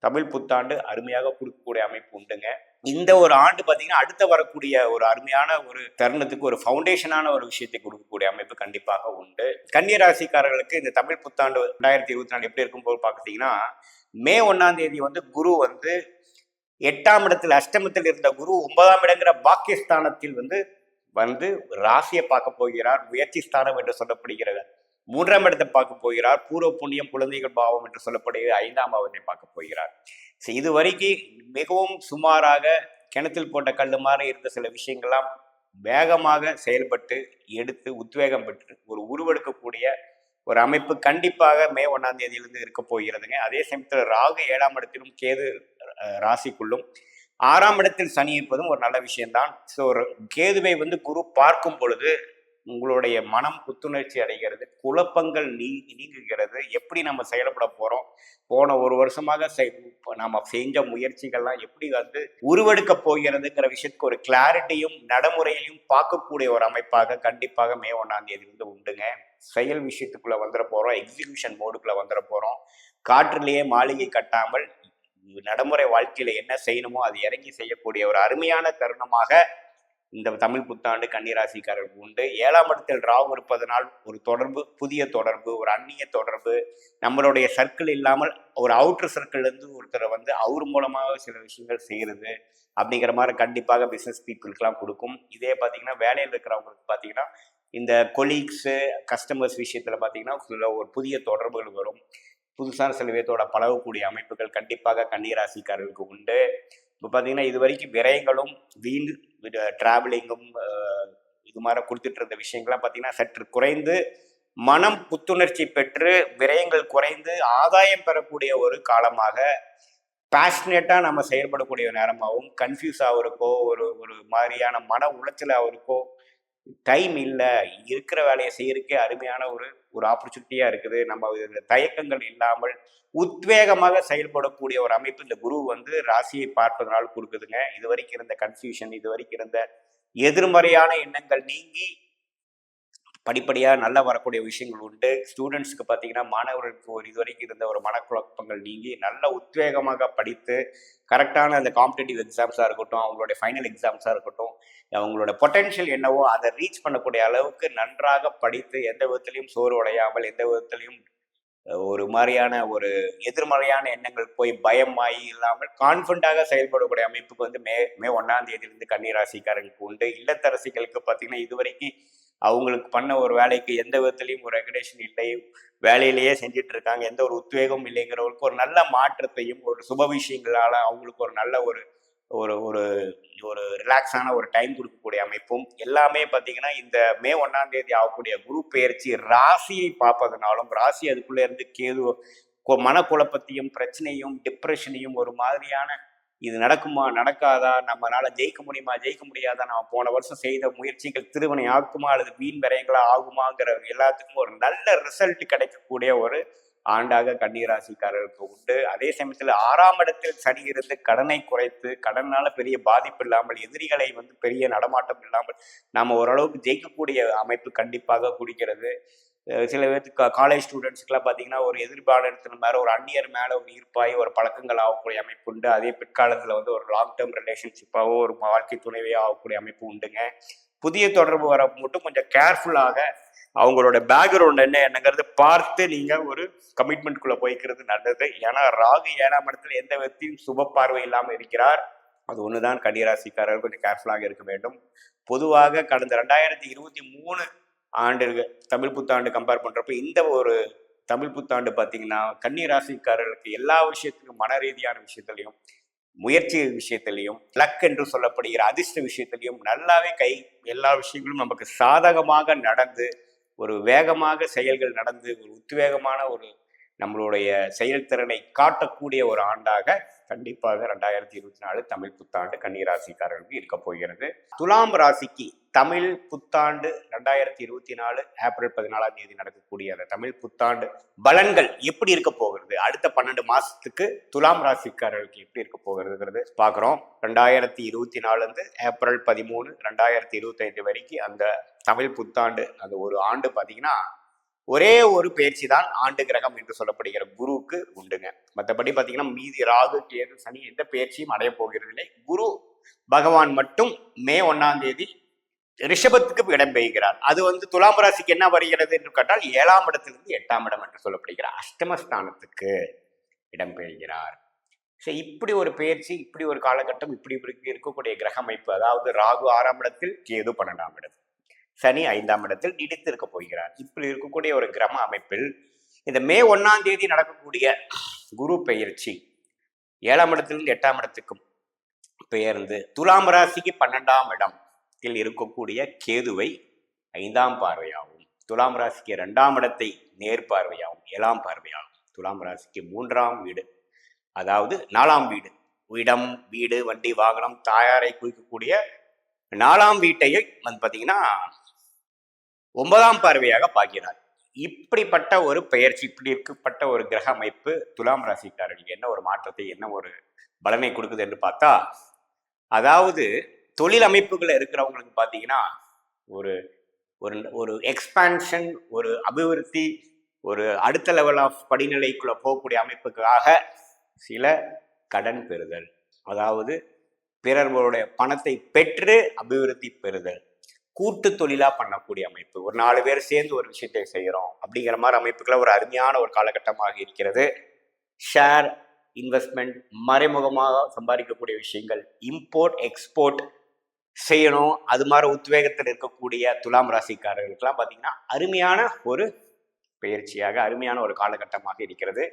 தமிழ் புத்தாண்டு அருமையாக கொடுக்கக்கூடிய அமைப்பு உண்டுங்க. இந்த ஒரு ஆண்டு பார்த்தீங்கன்னா அடுத்த வரக்கூடிய ஒரு அருமையான ஒரு தருணத்துக்கு ஒரு ஃபவுண்டேஷனான ஒரு விஷயத்தை கொடுக்கக்கூடிய அமைப்பு கண்டிப்பாக உண்டு. கன்னி ராசிக்காரர்களுக்கு இந்த தமிழ் புத்தாண்டு 2024 எப்படி இருக்கும்போது பார்த்தீங்கன்னா, மே 1ஆம் தேதி வந்து குரு வந்து 8ஆம் இடத்தில் அஷ்டமத்தில் இருந்த குரு 9ஆம் இடங்கிற பாக்கியஸ்தானத்தில் வந்து வந்து ராசியை பார்க்க போகிறார். முயற்சி ஸ்தானம் என்று சொல்லப்படுகிறது 3ஆம் இடத்தை பார்க்க போகிறார். பூர்வ புண்ணியம் குழந்தைகள் பாவம் என்று சொல்லப்படுகிறது 5ஆம் பாவத்தை பார்க்க போகிறார். இது வரைக்கும் மிகவும் சுமாராக கிணத்தில் போட்ட கல்லு மாதிரி இருந்த சில விஷயங்கள்லாம் வேகமாக செயல்பட்டு எடுத்து உத்வேகம் பெற்று ஒரு உருவெடுக்கக்கூடிய ஒரு அமைப்பு கண்டிப்பாக மே 1ஆம் தேதியிலிருந்து இருக்க போகிறதுங்க. அதே சமயத்தில் ராகு 7ஆம் இடத்திலும் கேது ராசிக்குள்ளும் 6ஆம் இடத்தில் சனி இருப்பதும் ஒரு நல்ல விஷயம்தான். ஸோ கேதுவை வந்து குரு பார்க்கும் பொழுது உங்களுடைய மனம் புத்துணர்ச்சி அடைகிறது, குழப்பங்கள் நீங்குகிறது. எப்படி நம்ம செயல்பட போறோம், போன ஒரு வருஷமாக நம்ம செஞ்ச முயற்சிகள்லாம் எப்படி வந்து உருவெடுக்க போகிறதுங்கிற விஷயத்துக்கு ஒரு கிளாரிட்டியும் நடைமுறையையும் பார்க்கக்கூடிய ஒரு அமைப்பாக கண்டிப்பாக மே 1ஆம் தேதி வந்து உண்டுங்க. செயல் விஷயத்துக்குள்ள வந்துட போறோம், எக்ஸிகியூஷன் மோடுக்குள்ள வந்துட போறோம். காற்றிலேயே மாளிகை கட்டாமல் நடைமுறை வாழ்க்கையில என்ன செய்யணுமோ அது இறங்கி செய்யக்கூடிய ஒரு அருமையான தருணமாக இந்த தமிழ் புத்தாண்டு கன்னிராசிக்காரர்களுக்கு உண்டு. 7ஆம் இடத்தில் ராகு இருப்பதனால் ஒரு தொடர்பு, புதிய தொடர்பு, ஒரு அந்நிய தொடர்பு, நம்மளுடைய சர்க்கிள் இல்லாமல் ஒரு அவுட்டர் சர்க்கிள்லேருந்து ஒருத்தரை வந்து அவர் மூலமாக சில விஷயங்கள் செய்கிறது அப்படிங்கிற மாதிரி கண்டிப்பாக பிஸ்னஸ் பீப்புளுக்கெலாம் கொடுக்கும். இதே பார்த்தீங்கன்னா வேலையில் இருக்கிறவங்களுக்கு பார்த்தீங்கன்னா இந்த கொலீக்ஸு கஸ்டமர்ஸ் விஷயத்தில் பார்த்தீங்கன்னா சில ஒரு புதிய தொடர்புகள் வரும். புதுசான சில பேர்த்தோட பழகக்கூடிய அமைப்புகள் கண்டிப்பாக கன்னிராசிக்காரர்களுக்கு உண்டு. இப்போ பார்த்தீங்கன்னா இது வரைக்கும் விரயங்களும் வீண் டிராவலிங்கும் இது மாதிரி கொடுத்துட்டு இருந்த விஷயங்கள்லாம் பார்த்தீங்கன்னா சற்று குறைந்து மனம் புத்துணர்ச்சி பெற்று விரயங்கள் குறைந்து ஆதாயம் பெறக்கூடிய ஒரு காலமாக பேஷனேட்டாக நம்ம செயல்படக்கூடிய நேரமாகவும் கன்ஃபியூஸ் ஆகிறக்கோ ஒரு ஒரு மாதிரியான மன உளைச்சல் ஆகிறக்கோ டைம் இல்லை, இருக்கிற வேலையை செய்யறதுக்கே அருமையான ஒரு ஒரு ஆப்பர்ச்சுனிட்டியாக இருக்குது. நம்ம தயக்கங்கள் இல்லாமல் உத்வேகமாக செயல்படக்கூடிய ஒரு அமைப்பு இந்த குரு வந்து ராசியை பார்ப்பதனால் கொடுக்குதுங்க. இது வரைக்கும் இருந்த கன்ஃபியூஷன், இது வரைக்கும் இருந்த எதிர்மறையான எண்ணங்கள் நீங்கி படிப்படியாக நல்லா வரக்கூடிய விஷயங்கள் உண்டு. ஸ்டூடெண்ட்ஸுக்கு பார்த்தீங்கன்னா மாணவர்களுக்கு ஒரு இது வரைக்கும் இருந்த ஒரு மனக்குழப்பங்கள் நீங்கி நல்ல உத்வேகமாக படித்து கரெக்டான அந்த காம்படிட்டிவ் எக்ஸாம்ஸாக இருக்கட்டும், அவங்களுடைய ஃபைனல் எக்ஸாம்ஸாக இருக்கட்டும், அவங்களோட பொட்டென்ஷியல் என்னவோ அதை ரீச் பண்ணக்கூடிய அளவுக்கு நன்றாக படித்து எந்த விதத்திலையும் சோர்வடையாமல் எந்த விதத்திலையும் ஒரு மாதிரியான ஒரு எதிர்மறையான எண்ணங்கள் போய் பயமாயி இல்லாமல் கான்ஃபிடண்டாக செயல்படக்கூடிய அமைப்புக்கு வந்து மே 1ஆம் தேதியிலிருந்து கன்னிராசிக்காரர்களுக்கு உண்டு. இல்லத்தரசிகளுக்கு பார்த்தீங்கன்னா இது வரைக்கும் அவங்களுக்கு பண்ண ஒரு வேலைக்கு எந்த விதத்துலையும் ஒரு ரெகுலேஷன் இல்லை, வேலையிலேயே செஞ்சுட்டு இருக்காங்க, எந்த ஒரு உத்வேகமும் இல்லைங்கிறவங்களுக்கு ஒரு நல்ல மாற்றத்தையும் ஒரு சுப விஷயங்களால அவங்களுக்கு ஒரு நல்ல ஒரு ஒரு ஒரு ஒரு ரிலாக்ஸான ஒரு டைம் கொடுக்கக்கூடிய அமைப்பும் எல்லாமே பார்த்தீங்கன்னா இந்த மே 1ஆம் தேதி ஆகக்கூடிய குரு பெயர்ச்சி ராசியை பார்ப்பதனாலும் ராசி அதுக்குள்ளே இருந்து கேது மனக்குழப்பத்தையும் பிரச்சனையும் டிப்ரெஷனையும் ஒரு மாதிரியான இது நடக்குமா நடக்காதா, நம்மளால ஜெயிக்க முடியுமா ஜெயிக்க முடியாதா, நம்ம போன வருஷம் செய்த முயற்சிகள் திருவினை ஆக்குமா அல்லது வீண் விரயங்களா ஆகுமாங்கிற எல்லாத்துக்கும் ஒரு நல்ல ரிசல்ட் கிடைக்கக்கூடிய ஒரு ஆண்டாக கன்னிராசிக்காரர்களுக்கு உண்டு. அதே சமயத்தில் 6ஆம் இடத்தில் சனி இருந்து கடனை குறைத்து கடனால பெரிய பாதிப்பு இல்லாமல் எதிரிகளை வந்து பெரிய நடமாட்டம் இல்லாமல் நம்ம ஓரளவுக்கு ஜெயிக்கக்கூடிய அமைப்பு கண்டிப்பாக குடிக்கிறது. சில பேருக்கு காலேஜ் ஸ்டூடெண்ட்ஸுக்கெல்லாம் பார்த்தீங்கன்னா ஒரு எதிர்பாலனத்தின் மேலே ஒரு அந்நியர் மேலே ஒரு ஈர்ப்பாகி ஒரு பழக்கங்கள் ஆகக்கூடிய அமைப்பு உண்டு. அதே பிற்காலத்தில் வந்து ஒரு லாங் டேர்ம் ரிலேஷன்ஷிப்பாகவோ ஒரு வாழ்க்கை துணைவையாக ஆகக்கூடிய அமைப்பு உண்டுங்க. புதிய தொடர்பு வர மட்டும் கொஞ்சம் கேர்ஃபுல்லாக அவங்களோட பேக்ரவுண்ட் என்னங்கிறது பார்த்து நீங்கள் ஒரு கமிட்மெண்ட்குள்ளே போய்க்கிறது நல்லது. ஏன்னா ராகு 7ஆம் இடத்துல எந்த விதத்தையும் சுப பார்வை இல்லாமல் இருக்கிறார். அது ஒன்று தான் கன்னிராசிக்காரர்கள் கொஞ்சம் கேர்ஃபுல்லாக இருக்க வேண்டும். பொதுவாக கடந்த 2023 ஆண்டு தமிழ் புத்தாண்டு கம்பேர் பண்ணுறப்ப இந்த ஒரு தமிழ் புத்தாண்டு பார்த்தீங்கன்னா கன்னிராசிக்காரர்களுக்கு எல்லா விஷயத்துலையும் மன ரீதியான விஷயத்துலையும் முயற்சி விஷயத்திலையும் லக் என்று சொல்லப்படுகிற அதிர்ஷ்ட விஷயத்திலையும் நல்லாவே எல்லா விஷயங்களும் நமக்கு சாதகமாக நடந்து ஒரு வேகமாக செயல்கள் நடந்து ஒரு உத்வேகமான ஒரு நம்மளுடைய செயல்திறனை காட்டக்கூடிய ஒரு ஆண்டாக கண்டிப்பாக 2024 தமிழ் புத்தாண்டு கன்னிராசிக்காரர்களுக்கு இருக்க போகிறது. துலாம் ராசிக்கு தமிழ் புத்தாண்டு 2024 ஏப்ரல் 14ஆம் தேதி நடக்கக்கூடிய அந்த தமிழ் புத்தாண்டு பலன்கள் எப்படி இருக்க போகிறது, அடுத்த 12 மாசத்துக்கு துலாம் ராசிக்காரர்களுக்கு எப்படி இருக்க போகிறதுங்கிறது பார்க்குறோம். 2024 ஏப்ரல் 13 2025 வரைக்கும் அந்த தமிழ் புத்தாண்டு அந்த ஒரு ஆண்டு பார்த்தீங்கன்னா ஒரே ஒரு பயிற்சி தான் ஆண்டு கிரகம் என்று சொல்லப்படுகிற குருவுக்கு உண்டுங்க. மற்றபடி பார்த்தீங்கன்னா மீதி ராகு கேது சனி எந்த பயிற்சியும் அடைய போகிறது இல்லை. குரு பகவான் மட்டும் மே 1ஆம் தேதி ரிஷபத்துக்கு இடம்பெறுகிறார். அது வந்து துலாம் ராசிக்கு என்ன வருகிறது என்று கேட்டால் 7ஆம் இடத்திலிருந்து 8ஆம் இடம் என்று சொல்லப்படுகிற அஷ்டமஸ்தானத்துக்கு இடம்பெறுகிறார். ஸோ இப்படி ஒரு பெயர்ச்சி, இப்படி ஒரு காலகட்டம், இப்படி இருக்கக்கூடிய கிரக அமைப்பு, அதாவது ராகு 6ஆம் இடத்தில், கேது 12ஆம் இடத்தில், சனி 5ஆம் இடத்தில் நீடித்து இருக்க போகிறார். இப்படி இருக்கக்கூடிய ஒரு கிரக அமைப்பில் இந்த மே 1ஆம் தேதி நடக்கக்கூடிய குரு பெயர்ச்சி 7ஆம் இடத்திலிருந்து 8ஆம் இடத்துக்கும் பெயர்ந்து துலாம் ராசிக்கு 12ஆம் இடத்தில் இருக்கக்கூடிய கேதுவை 5ஆம் பார்வையாகும், துலாம் ராசிக்கு 2ஆம் இடத்தை நேர் பார்வையாகும், 7ஆம் பார்வையாகும், துலாம் ராசிக்கு 3ஆம் வீடு, அதாவது 4ஆம் வீடு, இடம், வீடு, வண்டி, வாகனம், தாயாரை குறிக்கக்கூடிய 4ஆம் வீட்டையை வந்து பார்த்தீங்கன்னா 9ஆம் பார்வையாக பார்க்கிறார். இப்படிப்பட்ட ஒரு பெயர்ச்சி, இப்படி இருக்கப்பட்ட ஒரு கிரக அமைப்பு துலாம் ராசிக்காரர்களுக்கு என்ன ஒரு மாற்றத்தை, என்ன ஒரு பலனை கொடுக்குது என்று பார்த்தா, அதாவது தொழில் அமைப்புகள் இருக்கிறவங்களுக்கு பார்த்தீங்கன்னா ஒரு ஒரு ஒரு எக்ஸ்பான்ஷன், ஒரு அபிவிருத்தி, ஒரு அடுத்த லெவல் ஆஃப் படிநிலைக்குள்ள போகக்கூடிய அமைப்புக்காக சில கடன் பெறுதல், அதாவது பிறர்களுடைய பணத்தை பெற்று அபிவிருத்தி பெறுதல், கூட்டு தொழிலா பண்ணக்கூடிய அமைப்பு, ஒரு 4 பேர் சேர்ந்து ஒரு விஷயத்தை செய்கிறோம் அப்படிங்கிற மாதிரி அமைப்புகளை ஒரு அருமையான ஒரு காலகட்டமாக இருக்கிறது. ஷேர் இன்வெஸ்ட்மெண்ட், மறைமுகமாக சம்பாதிக்கக்கூடிய விஷயங்கள், இம்போர்ட் எக்ஸ்போர்ட் செய்யணும், அது மாதிரி உத்வேகத்தில் இருக்கக்கூடிய துலாம் ராசிக்காரர்களுக்கெல்லாம் பார்த்தீங்கன்னா அருமையான ஒரு பயிற்சியாக, அருமையான ஒரு காலகட்டமாக இருக்கிறது.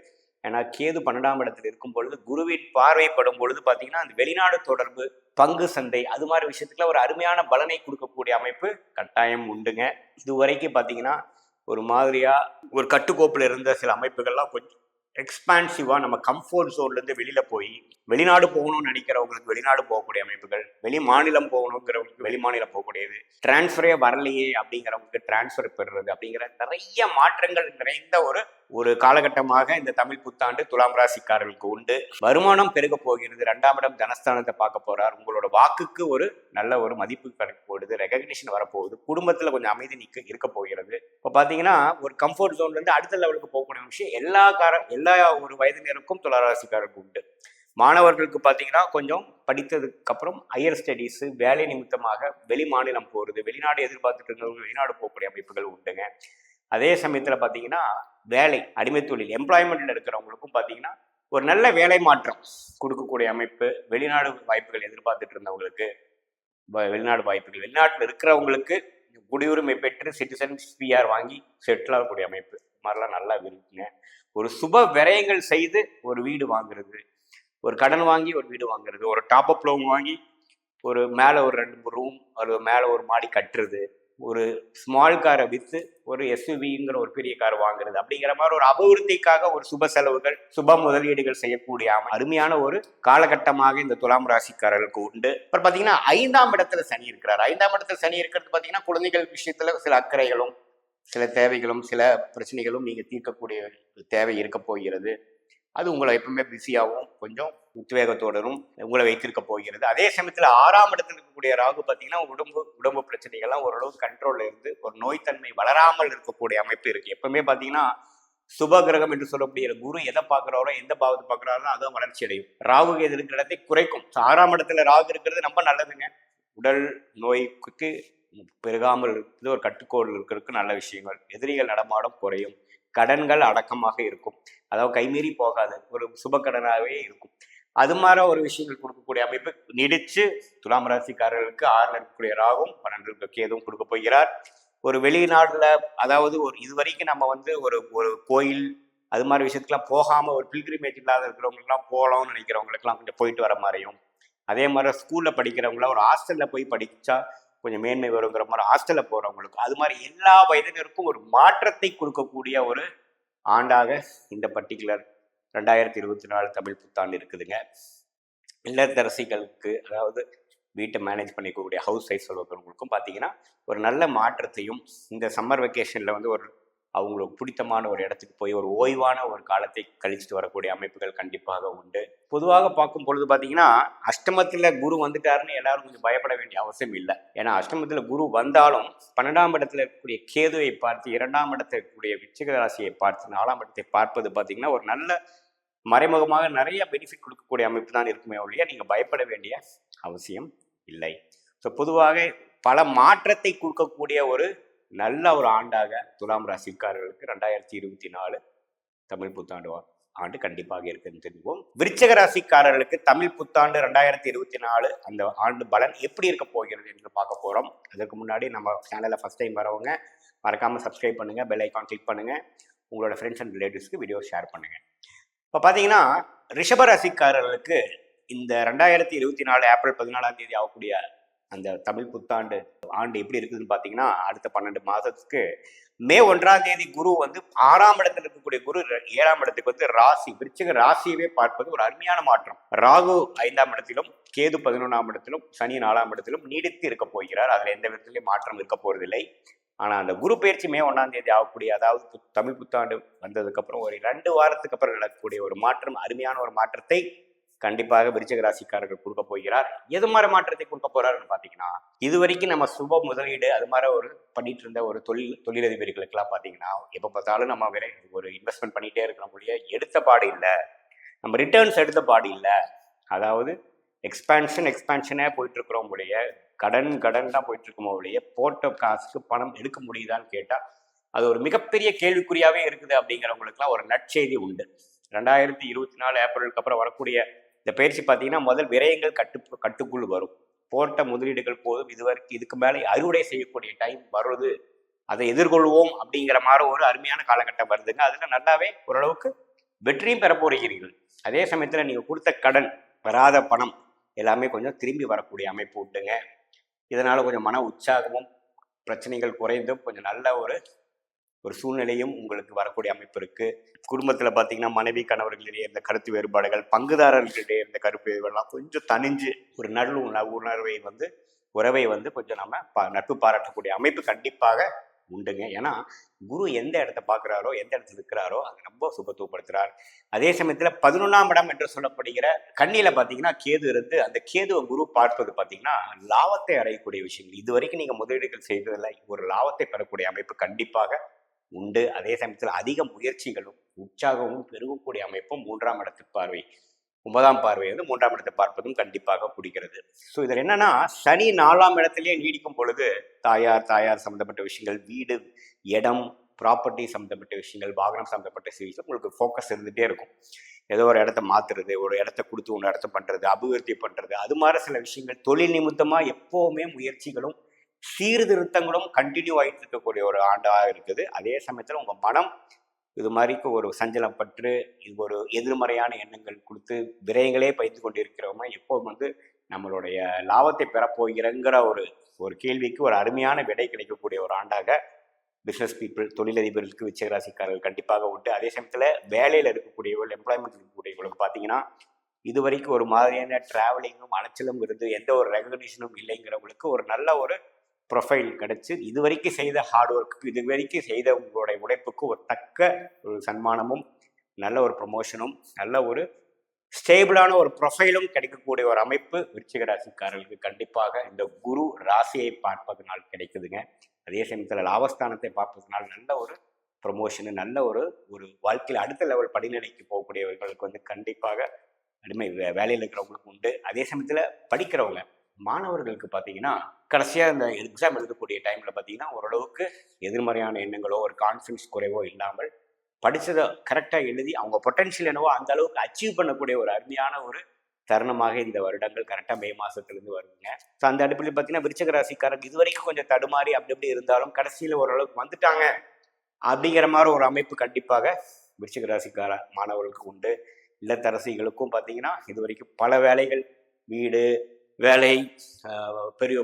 ஏன்னா கேது 12ஆம் இடத்தில் இருக்கும் பொழுது குருவின் பார்வைப்படும் பொழுது பார்த்தீங்கன்னா அந்த வெளிநாடு தொடர்பு, பங்கு சந்தை, அது மாதிரி விஷயத்துக்குள்ள ஒரு அருமையான பலனை கொடுக்கக்கூடிய அமைப்பு கட்டாயம் உண்டுங்க. இது வரைக்கும் பார்த்தீங்கன்னா ஒரு மாதிரியா ஒரு கட்டுக்கோப்பில் இருந்த சில அமைப்புகள்லாம் கொஞ்சம் எக்ஸ்பான்சிவா நம்ம கம்ஃபோர்ட் ஜோன்லேருந்து வெளியில போய் வெளிநாடு போகணும்னு நினைக்கிறவங்களுக்கு வெளிநாடு போகக்கூடிய அமைப்புகள், வெளி மாநிலம் போகணுங்கிறவங்களுக்கு வெளி மாநிலம் போகக்கூடியது, டிரான்ஸ்ஃபரே வரலையே அப்படிங்கிறவங்களுக்கு டிரான்ஸ்ஃபர் பெறுறது அப்படிங்கிற நிறைய மாற்றங்கள் நிறைந்த ஒரு காலகட்டமாக இந்த தமிழ் புத்தாண்டு துலாம் ராசிக்காரர்களுக்கு உண்டு. வருமானம் பெருக போகிறது. 2ஆம் இடம் தனஸ்தானத்தை பார்க்க போறார். உங்களோட வாக்குக்கு ஒரு நல்ல ஒரு மதிப்பு கிடைக்க போகுது, ரெகக்னிஷன் வரப்போகுது, குடும்பத்துல கொஞ்சம் அமைதி இருக்க போகிறது. இப்போ பாத்தீங்கன்னா ஒரு கம்ஃபர்ட் ஜோன்ல இருந்து அடுத்த லெவலுக்கு போகக்கூடிய விஷயம் எல்லா ஒரு வயதினருக்கும் துலா ராசிக்காரருக்கு உண்டு. மாணவர்களுக்கு பார்த்தீங்கன்னா கொஞ்சம் படித்ததுக்கு அப்புறம் ஹையர் ஸ்டடீஸு, வேலை நிமித்தமாக வெளி மாநிலம் போகிறது, வெளிநாடு எதிர்பார்த்துட்டு இருந்தவங்க வெளிநாடு போகக்கூடிய அமைப்புகள் உண்டுங்க. அதே சமயத்தில் பார்த்தீங்கன்னா வேலை, அடிமை தொழில், எம்ப்ளாய்மெண்ட்டில் இருக்கிறவங்களுக்கும் பார்த்தீங்கன்னா ஒரு நல்ல வேலை மாற்றம் கொடுக்கக்கூடிய அமைப்பு, வெளிநாடு வாய்ப்புகள் எதிர்பார்த்துட்டு இருந்தவங்களுக்கு வெளிநாடு வாய்ப்புகள், வெளிநாட்டில் இருக்கிறவங்களுக்கு குடியுரிமை பெற்று சிட்டிசன்ஸ் பிஆர் வாங்கி செட்டில் ஆகக்கூடிய அமைப்பு மாதிரிலாம் நல்லா இருக்குங்க. ஒரு சுப விரயங்கள் செய்து ஒரு வீடு வாங்குறது, ஒரு கடன் வாங்கி ஒரு வீடு வாங்குறது, ஒரு டாப்அப் லோன் வாங்கி ஒரு மேலே ஒரு 2 ரூம், ஒரு மேலே ஒரு மாடி கட்டுறது, ஒரு ஸ்மால் காரை விற்று ஒரு எஸ்யூவிங்கிற ஒரு பெரிய கார் வாங்குறது அப்படிங்கிற மாதிரி ஒரு அபிவிருத்திக்காக ஒரு சுப செலவுகள், சுப முதலீடுகள் செய்யக்கூடிய அருமையான ஒரு காலகட்டமாக இந்த துலாம் ராசிக்காரர்களுக்கு உண்டு. அப்புறம் பார்த்தீங்கன்னா 5ஆம் இடத்துல சனி இருக்கிறார். 5ஆம் இடத்துல சனி இருக்கிறது பார்த்தீங்கன்னா குழந்தைகள் விஷயத்துல சில அக்கறைகளும், சில தேவைகளும், சில பிரச்சனைகளும் நீங்க தீர்க்கக்கூடிய தேவை இருக்க போகிறது. அது உங்களை எப்பவுமே பிஸியாகவும் கொஞ்சம் உத்வேகத்தோடனும் உங்களை வைத்திருக்க போகிறது. அதே சமயத்தில் 6ஆம் இடத்துல இருக்கக்கூடிய ராகு பார்த்தீங்கன்னா உடம்பு பிரச்சனைகள்லாம் ஓரளவு கண்ட்ரோல்ல இருந்து ஒரு நோய்த்தன்மை வளராமல் இருக்கக்கூடிய அமைப்பு இருக்கு. எப்பவுமே பார்த்தீங்கன்னா சுப கிரகம் என்று சொல்லக்கூடிய குரு எதை பார்க்குறாரோ, எந்த பாவத்தை பார்க்குறாரோ அதுவும் வளர்ச்சி அடையும். ராகு எது இருக்கிற இடத்தை குறைக்கும். 6ஆம் இடத்துல ராகு இருக்கிறது ரொம்ப நல்லதுங்க. உடல் நோய்க்கு பெருகாமல் இருக்கிறது, ஒரு கட்டுக்கோள் இருக்கிறதுக்கு நல்ல விஷயங்கள். எதிரிகள் நடமாடம் குறையும், கடன்கள் அடக்கமாக இருக்கும், அதாவது கைமீறி போகாது, ஒரு சுப கடனாகவே இருக்கும். அது மாதிரி ஒரு விஷயங்கள் கொடுக்கக்கூடிய அமைப்பு நீடிச்சு துலாம் ராசிக்காரர்களுக்கு 6ல் இருக்கக்கூடிய ராகும் 12 கேதுவும் கொடுக்க போகிறார். ஒரு வெளிநாடுல, அதாவது ஒரு இதுவரைக்கும் நம்ம வந்து ஒரு கோயில் அது மாதிரி விஷயத்துக்குலாம் போகாம ஒரு பில்கிரிமேஜ் இல்லாத இருக்கிறவங்களுக்குலாம் போகலாம்னு நினைக்கிறவங்களுக்குலாம் கொஞ்சம் போயிட்டு வர மாதிரியும், அதே மாதிரி ஸ்கூல்ல படிக்கிறவங்களாம் ஒரு ஹாஸ்டல்ல போய் படிச்சா கொஞ்சம் மேன்மை வருங்கிற மாதிரி ஹாஸ்டல்ல போறவங்களுக்கு, அது மாதிரி எல்லா வயதினருக்கும் ஒரு மாற்றத்தை கொடுக்கக்கூடிய ஒரு ஆண்டாக இந்த பர்டிகுலர் 2024 தமிழ் புத்தாண்டு இருக்குதுங்க. இல்லத்தரசிகளுக்கு, அதாவது வீட்டை மேனேஜ் பண்ணிக்கக்கூடிய ஹவுஸ் சைஸ் சொல்லுவவங்களுக்கும் பார்த்தீங்கன்னா ஒரு நல்ல மாற்றத்தையும், இந்த சம்மர் வெக்கேஷனில் வந்து ஒரு அவங்களுக்கு பிடித்தமான ஒரு இடத்துக்கு போய் ஒரு ஓய்வான ஒரு காலத்தை கழிச்சுட்டு வரக்கூடிய அமைப்புகள் கண்டிப்பாக உண்டு. பொதுவாக பார்க்கும் பொழுது பார்த்தீங்கன்னா அஷ்டமத்தில் குரு வந்துட்டாருன்னு எல்லாரும் கொஞ்சம் பயப்பட வேண்டிய அவசியம் இல்லை. ஏன்னா அஷ்டமத்தில் குரு வந்தாலும் 12ஆம் இடத்துல இருக்கக்கூடிய கேதுவை பார்த்து, 2ஆம் இடத்துல இருக்கக்கூடிய விருச்சிக ராசியை பார்த்து, 4ஆம் இடத்தை பார்ப்பது பார்த்தீங்கன்னா ஒரு நல்ல மறைமுகமாக நிறைய பெனிஃபிட் கொடுக்கக்கூடிய அமைப்பு தான் இருக்குமே ஒழிய நீங்கள் பயப்பட வேண்டிய அவசியம் இல்லை. ஸோ பொதுவாக பல மாற்றத்தை கொடுக்கக்கூடிய ஒரு நல்ல ஒரு ஆண்டாக துலாம் ராசிக்காரர்களுக்கு 2024 தமிழ் புத்தாண்டு ஆண்டு கண்டிப்பாக இருக்குன்னு தெரிவிப்போம். விருச்சிக ராசிக்காரர்களுக்கு தமிழ் புத்தாண்டு 2024 அந்த ஆண்டு பலன் எப்படி இருக்க போகிறது என்று பார்க்க போறோம். அதற்கு முன்னாடி நம்ம சேனலை ஃபர்ஸ்ட் டைம் வரவங்க மறக்காம சப்ஸ்கிரைப் பண்ணுங்க, பெல் ஐக்கான் கிளிக் பண்ணுங்க, உங்களோட ஃப்ரெண்ட்ஸ் அண்ட் ரிலேட்டிவ்ஸ்க்கு வீடியோ ஷேர் பண்ணுங்க. இப்போ பார்த்தீங்கன்னா ரிஷப ராசிக்காரர்களுக்கு இந்த 2024 ஏப்ரல் 14 ஆகக்கூடிய அந்த தமிழ் புத்தாண்டு ஆண்டு எப்படி இருக்குதுன்னு பார்த்தீங்கன்னா, அடுத்த 12 மாதத்துக்கு மே 1 குரு வந்து 6ஆம் இடத்துல இருக்கக்கூடிய குரு 7ஆம் இடத்துக்கு வந்து ராசி விருச்சிக ராசியவே பார்ப்பது ஒரு அருமையான மாற்றம். ராகு 5ஆம் இடத்திலும், கேது 11ஆம் இடத்திலும், சனி 4ஆம் இடத்திலும் நீடித்து இருக்க போகிறார். அதுல எந்த விதத்திலையும் மாற்றம் இருக்க போறதில்லை. ஆனா அந்த குரு பயிற்சி மே 1 ஆகக்கூடிய, அதாவது தமிழ் புத்தாண்டு வந்ததுக்கு அப்புறம் ஒரு 2 வாரத்துக்கு அப்புறம் நடக்கக்கூடிய ஒரு மாற்றம், அருமையான ஒரு மாற்றத்தை கண்டிப்பாக விருச்சிக ராசிக்காரர்கள் கொடுக்க போகிறார். எது மாதிரி மாற்றத்தை கொடுக்க போறாருன்னு பாத்தீங்கன்னா, இது வரைக்கும் நம்ம சுப முதலீடு அது மாதிரி ஒரு பண்ணிட்டு இருந்த ஒரு தொழிலதிபர்களுக்கெல்லாம் பாத்தீங்கன்னா, எப்ப பார்த்தாலும் நம்ம வேற ஒரு இன்வெஸ்ட்மெண்ட் பண்ணிட்டே இருக்கிற மொழிய எடுத்த பாடு இல்லை, நம்ம ரிட்டர்ன்ஸ் எடுத்த பாடு இல்லை. அதாவது எக்ஸ்பான்ஷனே போயிட்டு இருக்கிறோம் ஒழிய கடன் தான் போயிட்டு இருக்கோமோ ஒழிய போட்ட காசுக்கு பணம் எடுக்க முடியுதான்னு கேட்டா அது ஒரு மிகப்பெரிய கேள்விக்குறியாவே இருக்குது. அப்படிங்கிறவங்களுக்குலாம் ஒரு நற்செய்தி உண்டு. 2024 ஏப்ரலுக்கு அப்புறம் வரக்கூடிய இந்த பயிற்சி பார்த்தீங்கன்னா, முதல் விரயங்கள் கட்டுக்குள் வரும். போட்ட முதலீடுகள் போதும், இதுக்கு மேலே அறுவடை செய்யக்கூடிய டைம் வருது, அதை எதிர்கொள்வோம் அப்படிங்கிற மாதிரி ஒரு அருமையான காலகட்டம் வருதுங்க. அதுல நல்லாவே ஓரளவுக்கு வெற்றியும் பெற போகிறீர்கள். அதே சமயத்துல நீங்க கொடுத்த கடன், வராத பணம் எல்லாமே கொஞ்சம் திரும்பி வரக்கூடிய அமைப்பு உண்டுங்க. இதனால கொஞ்சம் மன உற்சாகமும் பிரச்சனைகள் குறைந்தும் கொஞ்சம் நல்ல ஒரு சூழ்நிலையும் உங்களுக்கு வரக்கூடிய அமைப்பு இருக்கு. குடும்பத்துல பாத்தீங்கன்னா மனைவி கணவர்களிடையே இருந்த கருத்து வேறுபாடுகள், பங்குதாரர்களிடையே இருந்த கருத்து வேறுபாடுலாம் கொஞ்சம் தணிஞ்சு ஒரு உறவை வந்து கொஞ்சம் நம்ம நட்பு பாராட்டக்கூடிய அமைப்பு கண்டிப்பாக உண்டுங்க. ஏன்னா குரு எந்த இடத்த பார்க்குறாரோ, எந்த இடத்துல இருக்கிறாரோ அது ரொம்ப சுபத்துவப்படுத்துறார். அதே சமயத்துல 11ஆம் இடம் என்று சொல்லப்படுகிற கண்ணியில பாத்தீங்கன்னா கேது இருந்து, அந்த கேதுவை குரு பார்ப்பது பாத்தீங்கன்னா லாபத்தை அடையக்கூடிய விஷயங்கள். இது வரைக்கும் நீங்க முதலீடுகள் செய்ததில்லை, ஒரு லாபத்தை பெறக்கூடிய அமைப்பு கண்டிப்பாக உண்டு. அதே சமயத்தில் அதிக முயற்சிகளும் உற்சாகமும் பெருகக்கூடிய அமைப்பும் 3ஆம் இடத்து பார்வை, 9ஆம் பார்வை வந்து 3ஆம் இடத்தை பார்ப்பதும் கண்டிப்பாக பிடிக்கிறது. ஸோ இதில் என்னன்னா, சனி 4ஆம் இடத்திலேயே நீடிக்கும் பொழுது தாயார் சம்மந்தப்பட்ட விஷயங்கள், வீடு, இடம், ப்ராப்பர்ட்டி சம்மந்தப்பட்ட விஷயங்கள், வாகனம் சம்மந்தப்பட்ட விஷயங்கள் உங்களுக்கு ஃபோக்கஸ் இருந்துகிட்டே இருக்கும். ஏதோ ஒரு இடத்த மாற்றுறது, ஒரு இடத்த கொடுத்து ஒன்று இடத்த பண்ணுறது, அபிவிருத்தி பண்ணுறது, அது மாதிரி சில விஷயங்கள் தொழில் நிமித்தமாக எப்போவுமே முயற்சிகளும் சீர்திருத்தங்களும் கண்டினியூ ஆகிட்டு இருக்கக்கூடிய ஒரு ஆண்டாக இருக்குது. அதே சமயத்தில் உங்கள் மனம் இது மாதிரிக்கு ஒரு சஞ்சலம் பற்று, இது ஒரு எதிர்மறையான எண்ணங்கள் கொடுத்து விரயங்களே பயிர்ந்து கொண்டிருக்கிறவங்க எப்போதும் வந்து நம்மளுடைய லாபத்தை பெறப்போகிறங்கிற ஒரு கேள்விக்கு ஒரு அருமையான விடை கிடைக்கக்கூடிய ஒரு ஆண்டாக பிஸ்னஸ் பீப்புள், தொழிலதிபர்களுக்கு விருச்சிகராசிக்காரர்கள் கண்டிப்பாக உண்டு. அதே சமயத்தில் வேலையில் இருக்கக்கூடியவர்கள், எம்ப்ளாய்மெண்ட் இருக்கக்கூடியவர்களுக்கு பார்த்தீங்கன்னா, இது வரைக்கும் ஒரு மாதிரியான டிராவலிங்கும் அலைச்சலும் இருந்து எந்த ஒரு ரெகக்னிஷனும் இல்லைங்கிறவங்களுக்கு ஒரு நல்ல ஒரு ப்ரொஃபைல் கிடைச்சி, இது வரைக்கும் செய்த ஹார்ட் ஒர்க்கு, இது வரைக்கும் செய்த உங்களுடைய உழைப்புக்கு ஒரு தக்க ஒரு சன்மானமும், நல்ல ஒரு ப்ரொமோஷனும், நல்ல ஒரு ஸ்டேபிளான ஒரு ப்ரொஃபைலும் கிடைக்கக்கூடிய ஒரு அமைப்பு விருச்சிக ராசிக்காரர்களுக்கு கண்டிப்பாக இந்த குரு ராசியை பார்ப்பதனால் கிடைக்குதுங்க. அதே சமயத்தில் லாபஸ்தானத்தை பார்ப்பதனால் நல்ல ஒரு ப்ரொமோஷனு, நல்ல ஒரு வாழ்க்கையில் அடுத்த லெவல் படிநிலைக்கு போகக்கூடியவர்களுக்கு வந்து கண்டிப்பாக அடிமை வேலையில் இருக்கிறவங்களுக்கு உண்டு. அதே சமயத்தில் படிக்கிறவங்க மாணவர்களுக்கு பார்த்தீங்கன்னா, கடைசியாக இந்த எக்ஸாம் எழுதக்கூடிய டைமில் பார்த்தீங்கன்னா, ஓரளவுக்கு எதிர்மறையான எண்ணங்களோ ஒரு கான்ஃபிடன்ஸ் குறைவோ இல்லாமல் படித்ததை கரெக்டாக எழுதி அவங்க பொட்டன்ஷியல் என்னவோ அந்த அளவுக்கு அச்சீவ் பண்ணக்கூடிய ஒரு அருமையான ஒரு தருணமாக இந்த வருடங்கள் கரெக்டாக மே மாதத்துலேருந்து வருதுங்க. ஸோ அந்த அடிப்படையில் பார்த்தீங்கன்னா விருச்சிக ராசிக்காரங்க இது வரைக்கும் கொஞ்சம் தடுமாறி அப்படி இருந்தாலும் கடைசியில் ஓரளவுக்கு வந்துட்டாங்க அப்படிங்கிற மாதிரி ஒரு அமைப்பு கண்டிப்பாக விருச்சிக ராசிக்கார மாணவர்களுக்கு உண்டு. இல்லத்தரசிகளுக்கும் பார்த்தீங்கன்னா இது வரைக்கும் பல வேலைகள், வீடு, வேலை,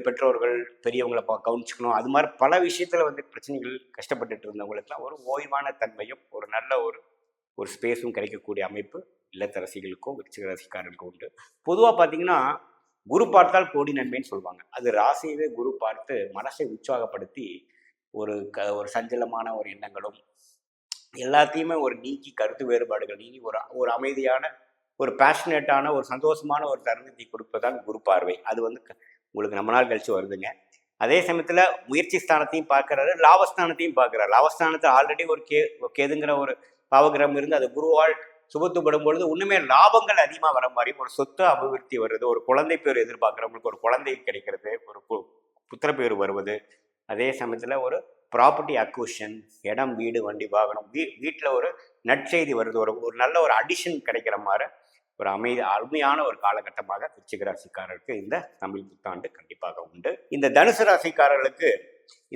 பெற்றோர்கள், பெரியவங்களை கவனிச்சுக்கணும், அது மாதிரி பல விஷயத்துல வந்து பிரச்சனைகள் கஷ்டப்பட்டுட்டு இருந்தவங்களுக்குலாம் ஒரு ஓய்வான தன்மையும் ஒரு நல்ல ஒரு ஸ்பேஸும் கிடைக்கக்கூடிய அமைப்பு இல்லத்தரசிகளுக்கும் விருச்சிக ராசிக்காரர்களுக்கும் உண்டு. பொதுவாக பார்த்தீங்கன்னா குரு பார்த்தால் கோடி நன்மைன்னு சொல்லுவாங்க. அது ராசியவே குரு பார்த்து மனசை உற்சாகப்படுத்தி ஒரு சஞ்சலமான ஒரு எண்ணங்களும் எல்லாத்தையுமே நீக்கி கருத்து வேறுபாடுகள் நீங்கி ஒரு அமைதியான ஒரு பேஷனேட்டான ஒரு சந்தோஷமான ஒரு தருணத்தை கொடுப்பதான் குரு பார்வை. அது வந்து உங்களுக்கு நம்ம நாள் கழிச்சு வருதுங்க. அதே சமயத்தில் முயற்சி ஸ்தானத்தையும் பார்க்குறாரு, லாபஸ்தானத்தையும் பார்க்குறாரு. லாபஸ்தானத்தை ஆல்ரெடி ஒரு கேதுங்கிற ஒரு பாவகிரகம் இருந்து அது குருவால் சுபத்துவப்படும் பொழுது இன்னுமே லாபங்கள் அதிகமாக வர மாதிரி ஒரு சொத்து அபிவிருத்தி வருது, ஒரு குழந்தை பேர் எதிர்பார்க்குறவங்களுக்கு ஒரு குழந்தை கிடைக்கிறது, ஒரு புத்திர பேர் வருவது, அதே சமயத்தில் ஒரு ப்ராப்பர்ட்டி அக்விஷன், இடம் வீடு வண்டி வாகனம், வீட்டில் ஒரு நற்செய்தி வருது, ஒரு நல்ல ஒரு அடிஷன் கிடைக்கிற மாதிரி ஒரு அருமையான ஒரு காலகட்டமாக விருச்சிக ராசிக்காரருக்கு இந்த தமிழ் புத்தாண்டு கண்டிப்பாக உண்டு. இந்த தனுசு ராசிக்காரர்களுக்கு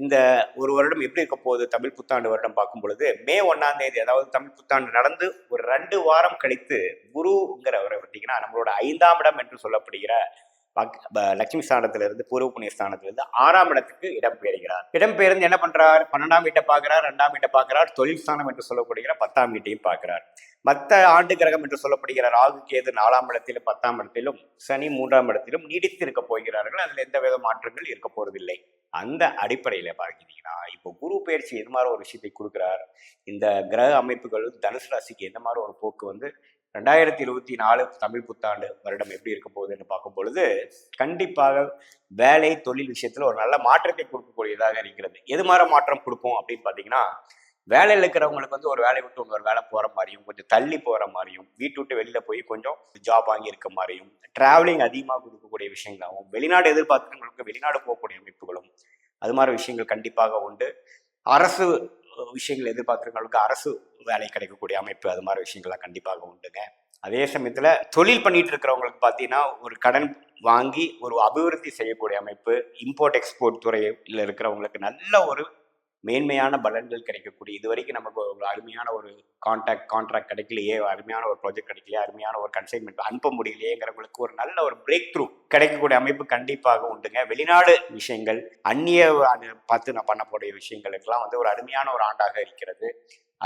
இந்த ஒரு வருடம் எப்படி இருக்க போகுது? தமிழ் புத்தாண்டு வருடம் பார்க்கும் பொழுது மே 1ஆம் தேதி, அதாவது தமிழ் புத்தாண்டு நடந்து ஒரு 2 வாரம் கழித்து குருங்கிறவரை பார்த்தீங்கன்னா நம்மளோட 5ஆம் இடம் என்று சொல்லப்படுகிற லட்சுமி ஸ்தானத்திலிருந்து பூர்வ புண்ணிய ஸ்தானத்திலிருந்து 6ஆம் இடத்துக்கு இடம்பெயர்கிறார். இடம்பெயர்ந்து என்ன பண்றார்? 12ஆம் வீட்டை பார்க்கிறார், 2ஆம் வீட்டை பார்க்கிறார், தொழில் ஸ்தானம் என்று சொல்லப்படுகிற 10ஆம் வீட்டையும் பார்க்கிறார். மற்ற ஆண்டு கிரகம் என்று சொல்லப்படுகிற ராகு கேது 4ஆம் இடத்திலும் 10ஆம் இடத்திலும் சனி 3ஆம் இடத்திலும் நீடித்து இருக்க போகிறார்கள். அதுல எந்த வித மாற்றங்கள் இருக்க போறதில்லை. அந்த அடிப்படையில பார்க்கிறீங்கன்னா இப்போ குரு பயிற்சி எது மாதிரி ஒரு விஷயத்தை கொடுக்கிறார், இந்த கிரக அமைப்புகள் தனுசு ராசிக்கு எந்த மாதிரி ஒரு போக்கு 2024 தமிழ் புத்தாண்டு வருடம் எப்படி இருக்க போகுதுன்னு பார்க்கும் பொழுது கண்டிப்பாக வேலை தொழில் விஷயத்துல ஒரு நல்ல மாற்றத்தை கொடுக்கக்கூடியதாக இருக்கிறது. எது மாதிரி மாற்றம் கொடுக்கும் அப்படின்னு பார்த்தீங்கன்னா, வேலையில் இருக்கிறவங்களுக்கு ஒரு வேலையை விட்டு இன்னொரு வேலை போகிற மாதிரியும், கொஞ்சம் தள்ளி போகிற மாதிரியும், வீட்டு விட்டு வெளியில் போய் கொஞ்சம் ஜாப் வாங்கி இருக்க மாதிரியும், டிராவலிங் அதிகமாக கொடுக்கக்கூடிய விஷயங்களாகவும், வெளிநாடு எதிர்பார்க்குறவங்களுக்கு வெளிநாடு போகக்கூடிய அமைப்புகளும் அது மாதிரி விஷயங்கள் கண்டிப்பாக உண்டு. அரசு விஷயங்கள் எதிர்பார்க்குறவங்களுக்கு அரசு வேலை கிடைக்கக்கூடிய அமைப்பு அது மாதிரி விஷயங்கள்லாம் கண்டிப்பாக உண்டுங்க. அதே சமயத்தில் தொழில் பண்ணிட்டு இருக்கிறவங்களுக்கு பார்த்தீங்கன்னா ஒரு கடன் வாங்கி ஒரு அபிவிருத்தி செய்யக்கூடிய அமைப்பு, இம்போர்ட் எக்ஸ்போர்ட் துறையில் இருக்கிறவங்களுக்கு நல்ல ஒரு மேன்மையான பலன்கள் கிடைக்கக்கூடிய, இது வரைக்கும் நமக்கு ஒரு அருமையான ஒரு கான்ட்ராக்ட் கிடைக்கலையே, அருமையான ஒரு ப்ராஜெக்ட் கிடைக்கலையே, அருமையான ஒரு கன்சைன்மெண்ட் அனுப்ப முடியலையேங்கிறவங்களுக்கு ஒரு நல்ல ஒரு பிரேக் த்ரூ கிடைக்கக்கூடிய அமைப்பு கண்டிப்பாக உண்டுங்க. வெளிநாடு விஷயங்கள் அந்நிய பார்த்து நான் பண்ணக்கூடிய விஷயங்களுக்கெல்லாம் ஒரு அருமையான ஒரு ஆண்டாக இருக்கிறது.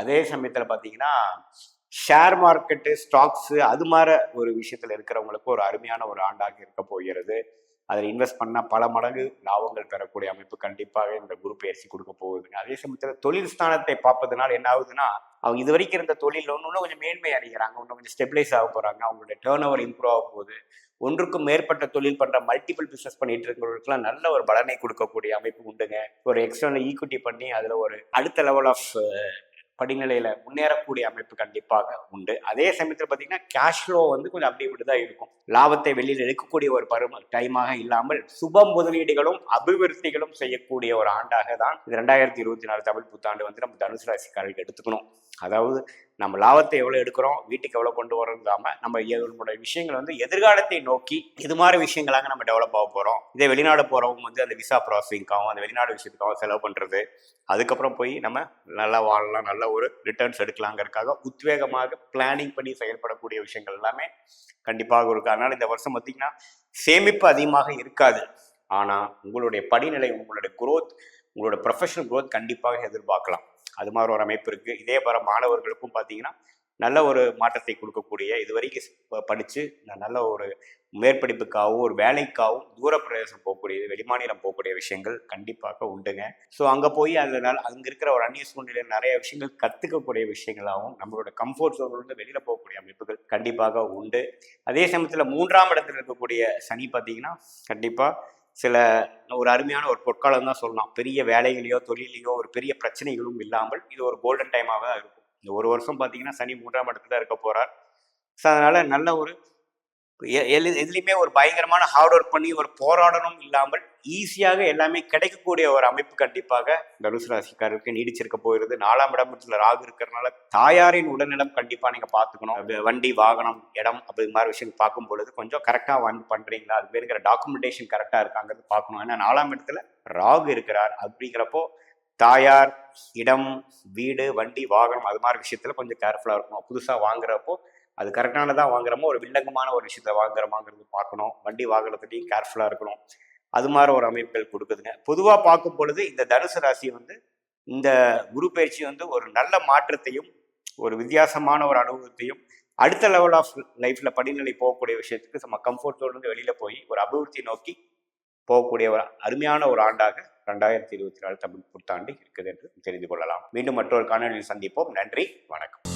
அதே சமயத்தில் பார்த்தீங்கன்னா ஷேர் மார்க்கெட்டு, ஸ்டாக்ஸு அது மாதிரி ஒரு விஷயத்தில் இருக்கிறவங்களுக்கு ஒரு அருமையான ஒரு ஆண்டாக இருக்க போகிறது. அதில் இன்வெஸ்ட் பண்ணால் பல மடங்கு லாபங்கள் பெறக்கூடிய அமைப்பு கண்டிப்பாக இந்த குரு பயிற்சி கொடுக்க போகுதுங்க. அதே சமயத்தில் தொழில் ஸ்தானத்தை பார்ப்பதுனால என்ன ஆகுதுன்னா, அவங்க இது வரைக்கும் இருந்த தொழில் இன்னும் கொஞ்சம் மேன்மை அடைகிறாங்க, இன்னும் கொஞ்சம் ஸ்டெபிலைஸ் ஆக போகிறாங்க, அவங்களுடைய டேர்ன் ஓவர் இம்ப்ரூவ் ஆக போகுது. ஒன்றுக்கும் மேற்பட்ட தொழில் பண்ணுற மல்டிபிள் பிஸ்னஸ் பண்ணிட்டு இருக்கிறவங்களுக்குலாம் நல்ல ஒரு பலனை கொடுக்கக்கூடிய அமைப்பு உண்டுங்க. ஒரு எக்ஸ்டர்னல் ஈக்விட்டி பண்ணி அதில் ஒரு அடுத்த லெவல் ஆஃப் படிநிலையில முன்னேறக்கூடிய அமைப்பு கண்டிப்பாக உண்டு. அதே சமயத்தில் பார்த்தீங்கன்னா கேஷ் ஃப்ளோ கொஞ்சம் அப்படி இப்படிதான் இருக்கும். லாபத்தை வெளியில் எடுக்கக்கூடிய ஒரு டைமாக இல்லாமல் சுப முதலீடுகளும் அபிவிருத்திகளும் செய்யக்கூடிய ஒரு ஆண்டாக தான் இது 2024 தமிழ் புத்தாண்டு நம்ம தனுசு ராசிக்காரர்களுக்கு எடுத்துக்கணும். அதாவது நம்ம லாபத்தை எவ்வளோ எடுக்கிறோம், வீட்டுக்கு எவ்வளோ கொண்டு வரோம் இல்லாமல் நம்ம நம்மளுடைய விஷயங்கள் எதிர்காலத்தை நோக்கி இது மாதிரி விஷயங்களாக நம்ம டெவலப் ஆக போகிறோம். இதே வெளிநாடு போகிறவங்க அந்த விசா ப்ராசஸிங்காகவும் அந்த வெளிநாடு விஷயத்துக்காகவும் செலவு பண்ணுறது, அதுக்கப்புறம் போய் நம்ம நல்லா வாழலாம், நல்ல ஒரு ரிட்டர்ன்ஸ் எடுக்கலாங்கிறதுக்காக உத்வேகமாக பிளானிங் பண்ணி செயல்படக்கூடிய விஷயங்கள் எல்லாமே கண்டிப்பாக இருக்கு. அதனால் இந்த வருஷம் பார்த்தீங்கன்னா சேமிப்பு அதிகமாக இருக்காது, ஆனால் உங்களுடைய படிநிலை, உங்களுடைய குரோத், உங்களோட ப்ரொஃபஷனல் குரோத் கண்டிப்பாக எதிர்பார்க்கலாம். அது மாதிரி ஒரு அமைப்பு இருக்குது. இதே போல மாணவர்களுக்கும் பார்த்தீங்கன்னா நல்ல ஒரு மாற்றத்தை கொடுக்கக்கூடிய, இது வரைக்கும் படித்து நல்ல ஒரு மேற்படிப்புக்காகவும் ஒரு வேலைக்காகவும் தூர பிரதேசம் போகக்கூடியது, வெளிமாநிலம் போகக்கூடிய விஷயங்கள் கண்டிப்பாக உண்டுங்க. ஸோ அங்கே போய் அதனால் அங்கே இருக்கிற ஒரு அந்நிய சூழ்நிலையில் நிறைய விஷயங்கள் கற்றுக்கக்கூடிய விஷயங்களாகவும் நம்மளோட கம்ஃபர்ட் ஜோன்லேருந்து வெளியில் போகக்கூடிய அமைப்புகள் கண்டிப்பாக உண்டு. அதே சமயத்தில் 3ஆம் இடத்துல இருக்கக்கூடிய சனி பார்த்தீங்கன்னா கண்டிப்பாக சில ஒரு அருமையான ஒரு பொற்காலம் தான் சொல்லலாம். பெரிய வேலைகளையோ தொழிலையோ ஒரு பெரிய பிரச்சனைகளும் இல்லாமல் இது ஒரு கோல்டன் டைமாக தான் இருக்கும். இந்த ஒரு வருஷம் பார்த்தீங்கன்னா சனி 3ஆம் இடத்துல தான் இருக்க போகிறார். ஸோ அதனால் நல்ல ஒரு எதுலையுமே ஒரு பயங்கரமான ஹார்ட் ஒர்க் பண்ணி ஒரு போராடணும் இல்லாமல் ஈஸியாக எல்லாமே கிடைக்கக்கூடிய ஒரு அமைப்பு கண்டிப்பாக தனுசு ராசிக்காரருக்கு நீடிச்சிருக்க போகிறது. 4ஆம் இடத்துல ராகு இருக்கிறதுனால தாயாரின் உடல்நலம் கண்டிப்பாக நீங்கள் பார்த்துக்கணும். வண்டி வாகனம் இடம் அப்படி மாதிரி விஷயம் பார்க்கும் பொழுது கொஞ்சம் கரெக்டாக பண்ணுறீங்களா, அது பேருங்கிற டாக்குமெண்டேஷன் கரெக்டாக இருக்காங்கிறது பார்க்கணும். ஏன்னா 4ஆம் இடத்துல ராகு இருக்கிறார். அப்படிங்கிறப்போ தாயார், இடம், வீடு, வண்டி, வாகனம் அது மாதிரி விஷயத்துல கொஞ்சம் கேர்ஃபுல்லாக இருக்கணும். புதுசாக வாங்குறப்போ அது கரெக்டானதாக வாங்குறோமோ ஒரு வில்லங்கமான ஒரு விஷயத்த வாங்குறோமாங்கிறது பார்க்கணும். வண்டி வாகனத்துலையும் கேர்ஃபுல்லாக இருக்கணும். அது மாதிரி ஒரு அமைப்புகள் கொடுக்குதுங்க. பொதுவாக பார்க்கும் பொழுது இந்த தனுசு ராசி இந்த குரு பயிற்சி ஒரு நல்ல மாற்றத்தையும் ஒரு வித்தியாசமான ஒரு அனுபவத்தையும் அடுத்த லெவல் ஆஃப் லைஃப்ல படிநிலை போகக்கூடிய விஷயத்துக்கு நம்ம கம்ஃபர்ட்டோடு வெளியில போய் ஒரு அபிவிருத்தி நோக்கி போகக்கூடிய ஒரு அருமையான ஒரு ஆண்டாக 2024 தமிழ் புத்தாண்டு இருக்குது என்று தெரிந்து கொள்ளலாம். மீண்டும் மற்றொரு காணொலியில் சந்திப்போம். நன்றி, வணக்கம்.